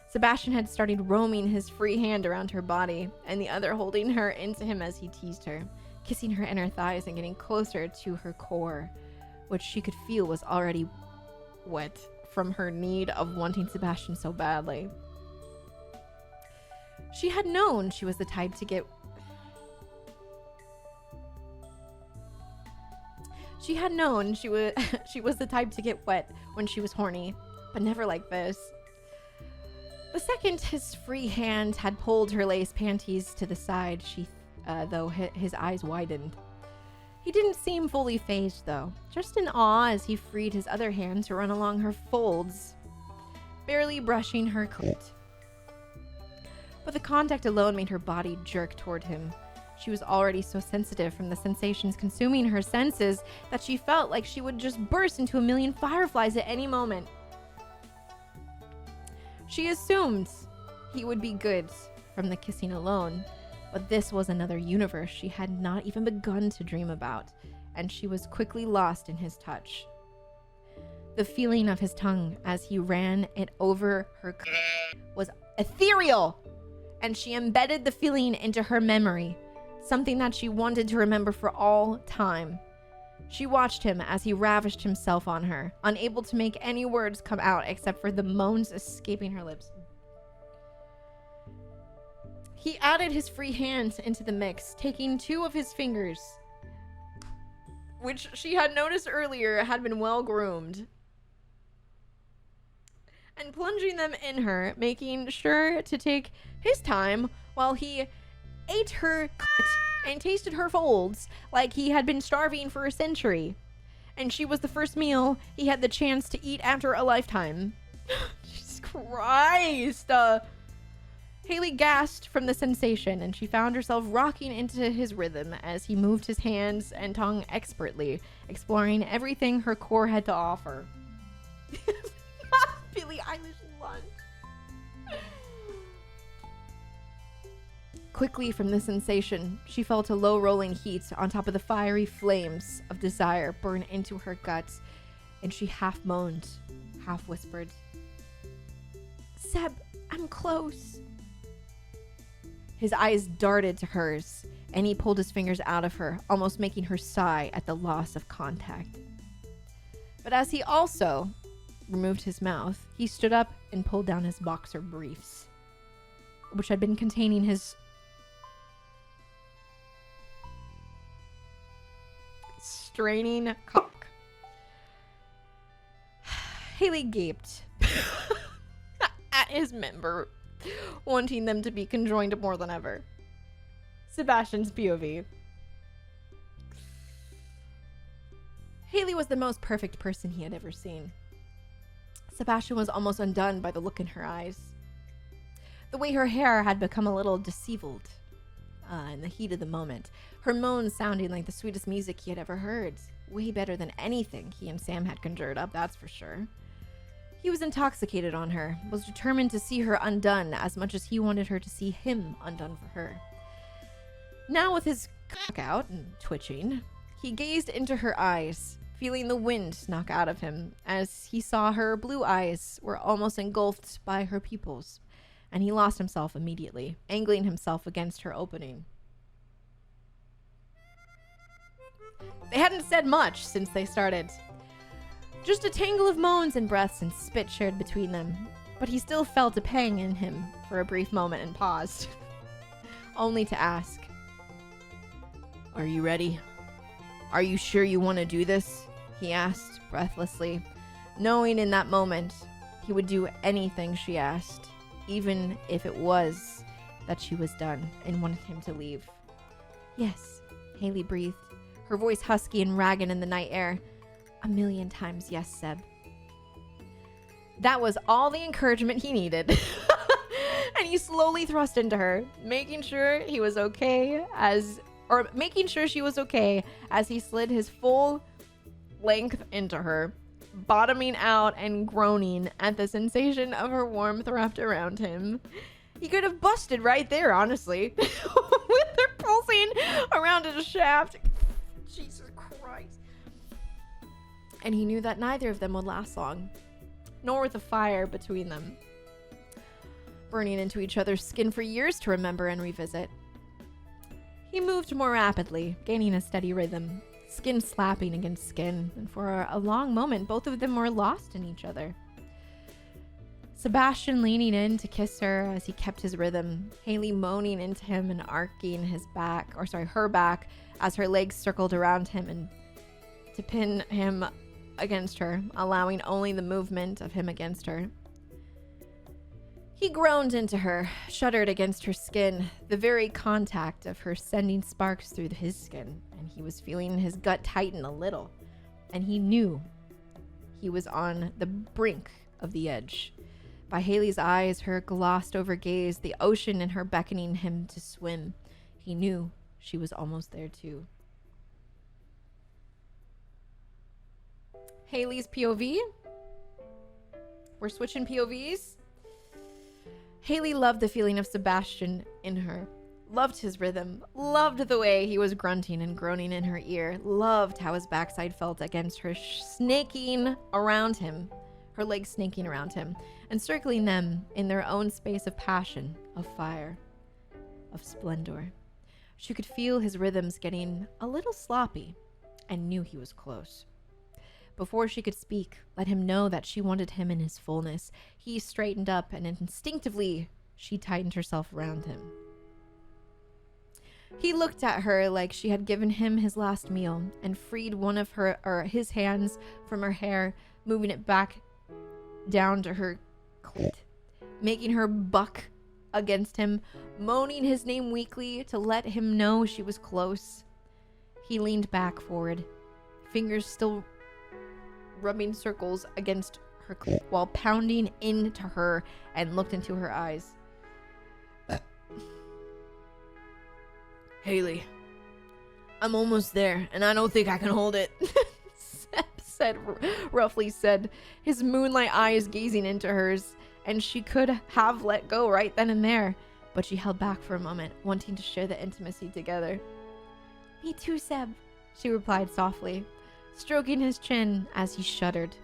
Sebastian had started roaming his free hand around her body, and the other holding her into him as he teased her, kissing her inner thighs and getting closer to her core, which she could feel was already wet from her need of wanting Sebastian so badly. She had known she was the type to get wet when she was horny, but never like this. The second his free hand had pulled her lace panties to the side, his eyes widened. He didn't seem fully fazed, though, just in awe as he freed his other hand to run along her folds, barely brushing her clit. But the contact alone made her body jerk toward him. She was already so sensitive from the sensations consuming her senses that she felt like she would just burst into a million fireflies at any moment. She assumed he would be good from the kissing alone, but this was another universe she had not even begun to dream about, and she was quickly lost in his touch. The feeling of his tongue as he ran it over her was ethereal, and she embedded the feeling into her memory, something that she wanted to remember for all time. She watched him as he ravished himself on her, unable to make any words come out except for the moans escaping her lips. He added his free hands into the mix, taking 2 of his fingers, which she had noticed earlier had been well groomed, and plunging them in her, making sure to take his time while he ate her and tasted her folds like he had been starving for a century. And she was the first meal he had the chance to eat after a lifetime. Jesus Christ! Haley gasped from the sensation, and she found herself rocking into his rhythm as he moved his hands and tongue expertly, exploring everything her core had to offer. Billie Eilish lunch. Quickly from the sensation, she felt a low rolling heat on top of the fiery flames of desire burn into her guts, and she half moaned, half whispered, "Seb, I'm close." His eyes darted to hers, and he pulled his fingers out of her, almost making her sigh at the loss of contact. But as he also removed his mouth, he stood up and pulled down his boxer briefs, which had been containing his straining cock. Haley gaped at his member, wanting them to be conjoined more than ever. Sebastian's POV. Haley was the most perfect person he had ever seen. Sebastian was almost undone by the look in her eyes. The way her hair had become a little disheveled in the heat of the moment, her moans sounding like the sweetest music he had ever heard. Way better than anything he and Sam had conjured up, that's for sure. He was intoxicated on her, was determined to see her undone as much as he wanted her to see him undone for her. Now with his cock out and twitching, he gazed into her eyes, feeling the wind knock out of him as he saw her blue eyes were almost engulfed by her pupils, and he lost himself immediately, angling himself against her opening. They hadn't said much since they started. Just a tangle of moans and breaths and spit shared between them, but he still felt a pang in him for a brief moment and paused, only to ask, "Are you ready? Are you sure you want to do this?" he asked breathlessly, knowing in that moment he would do anything she asked, even if it was that she was done and wanted him to leave. "Yes," Haley breathed, her voice husky and ragged in the night air. "A million times yes, Seb." That was all the encouragement he needed. And he slowly thrust into her, making sure she was okay as he slid his full length into her, bottoming out and groaning at the sensation of her warmth wrapped around him. He could have busted right there, honestly, with her pulsing around his shaft. Jesus Christ. And he knew that neither of them would last long, nor with the fire between them, burning into each other's skin for years to remember and revisit. He moved more rapidly, gaining a steady rhythm, skin slapping against skin, and for a long moment both of them were lost in each other. Sebastian leaning in to kiss her as he kept his rhythm, Haley moaning into him and arcing her back as her legs circled around him and to pin him against her, allowing only the movement of him against her. He groaned into her, shuddered against her skin, the very contact of her sending sparks through his skin, and he was feeling his gut tighten a little, and he knew he was on the brink of the edge. By Haley's eyes, her glossed over gaze, the ocean in her beckoning him to swim, he knew she was almost there too. Haley's POV. We're switching POVs. Haley loved the feeling of Sebastian in her, Loved his rhythm, loved the way he was grunting and groaning in her ear, loved how his backside felt against her, snaking around him, her legs snaking around him, and circling them in their own space of passion, of fire, of splendor. She could feel his rhythms getting a little sloppy and knew he was close. Before she could speak, let him know that she wanted him in his fullness, he straightened up and instinctively she tightened herself around him. He looked at her like she had given him his last meal and freed one of his hands from her hair, moving it back down to her clit, making her buck against him, moaning his name weakly to let him know she was close. He leaned back forward, fingers still rubbing circles against her clit while pounding into her and looked into her eyes. Haley, I'm almost there, and I don't think I can hold it. Seb roughly said, his moonlight eyes gazing into hers, and she could have let go right then and there, but she held back for a moment, wanting to share the intimacy together. Me too, Seb, she replied softly, stroking his chin as he shuddered,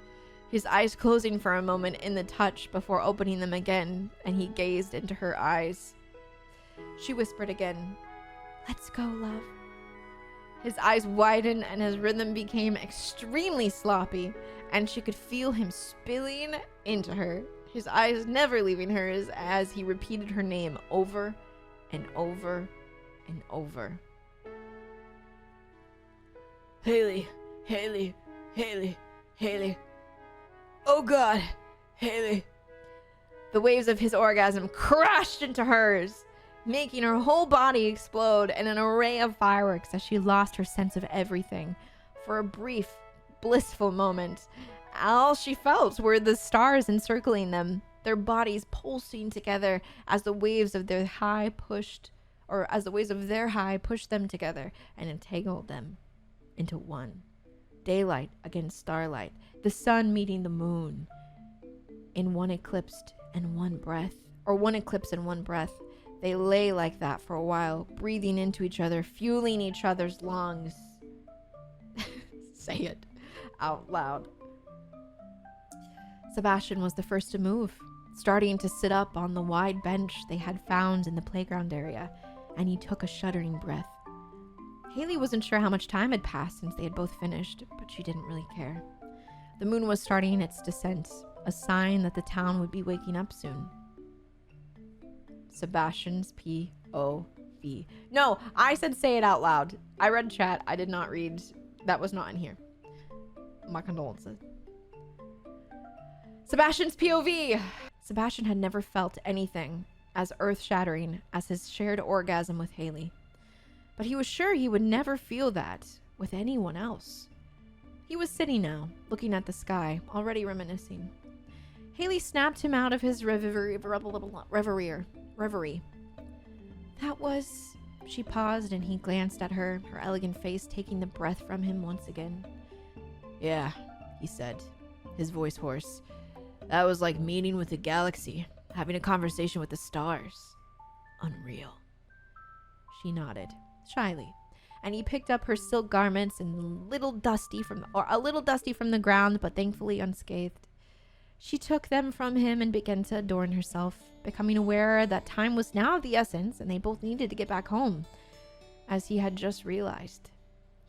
his eyes closing for a moment in the touch before opening them again, and he gazed into her eyes. She whispered again, "Let's go, love." His eyes widened and his rhythm became extremely sloppy, and she could feel him spilling into her, his eyes never leaving hers as he repeated her name over and over and over. Haley, Haley, Haley, Haley. Oh God, Haley. The waves of his orgasm crashed into hers, making her whole body explode in an array of fireworks as she lost her sense of everything. For a brief, blissful moment, all she felt were the stars encircling them, their bodies pulsing together as the waves of their high pushed them together and entangled them into one. Daylight against starlight, the sun meeting the moon in one eclipse and one breath. They lay like that for a while, breathing into each other, fueling each other's lungs. Say it out loud. Sebastian was the first to move, starting to sit up on the wide bench they had found in the playground area, and he took a shuddering breath. Haley wasn't sure how much time had passed since they had both finished, but she didn't really care. The moon was starting its descent, a sign that the town would be waking up soon. Sebastian's POV. No, I said say it out loud. I read chat. I did not read. That was not in here. My condolences. Sebastian's POV. Sebastian had never felt anything as earth-shattering as his shared orgasm with Haley. But he was sure he would never feel that with anyone else. He was sitting now, looking at the sky, already reminiscing. Haley snapped him out of his reverie. That was... She paused and he glanced at her, her elegant face taking the breath from him once again. Yeah, he said, his voice hoarse. That was like meeting with the galaxy, having a conversation with the stars. Unreal. She nodded, shyly, and he picked up her silk garments and a little dusty from the ground, but thankfully unscathed. She took them from him and began to adorn herself, becoming aware that time was now of the essence and they both needed to get back home, as he had just realized.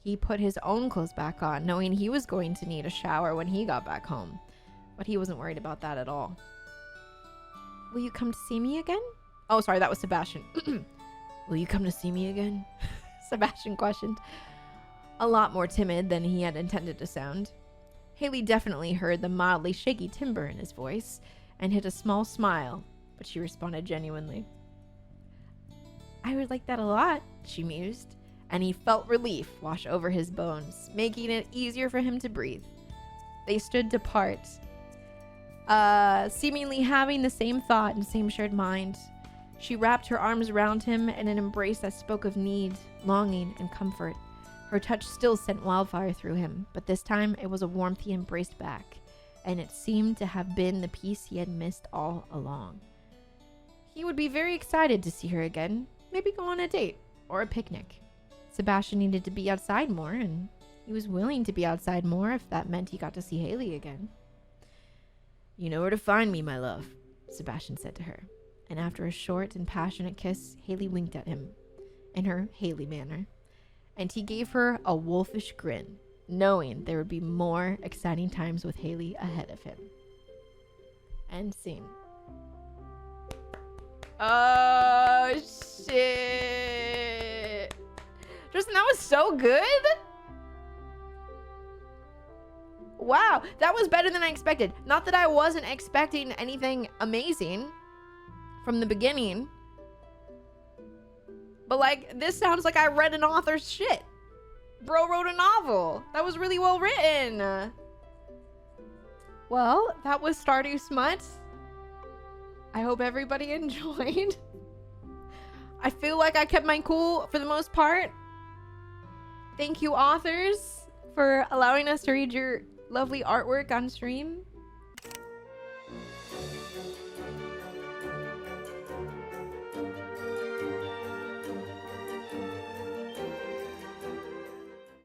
He put his own clothes back on, knowing he was going to need a shower when he got back home, but he wasn't worried about that at all. Will you come to see me again? Oh, sorry, that was Sebastian. Will you come to see me again? Sebastian questioned, a lot more timid than he had intended to sound. Haley definitely heard the mildly shaky timbre in his voice and hid a small smile, but she responded genuinely. I would like that a lot, she mused, and he felt relief wash over his bones, making it easier for him to breathe. They stood apart, seemingly having the same thought and same shared mind. She wrapped her arms around him in an embrace that spoke of need, longing, and comfort. Her touch still sent wildfire through him, but this time it was a warmth he embraced back, and it seemed to have been the peace he had missed all along. He would be very excited to see her again, maybe go on a date or a picnic. Sebastian needed to be outside more, and he was willing to be outside more if that meant he got to see Haley again. You know where to find me, my love, Sebastian said to her. And after a short and passionate kiss, Haley winked at him in her Haley manner, and he gave her a wolfish grin, knowing there would be more exciting times with Haley ahead of him. End scene. Oh, shit. Tristin, that was so good. Wow, that was better than I expected. Not that I wasn't expecting anything amazing from the beginning, but like, this sounds like I read an author's shit. Bro wrote a novel. That was really well written. Well, that was Stardew Smut. I hope everybody enjoyed. I feel like I kept my cool for the most part. Thank you, authors, for allowing us to read your lovely artwork on stream.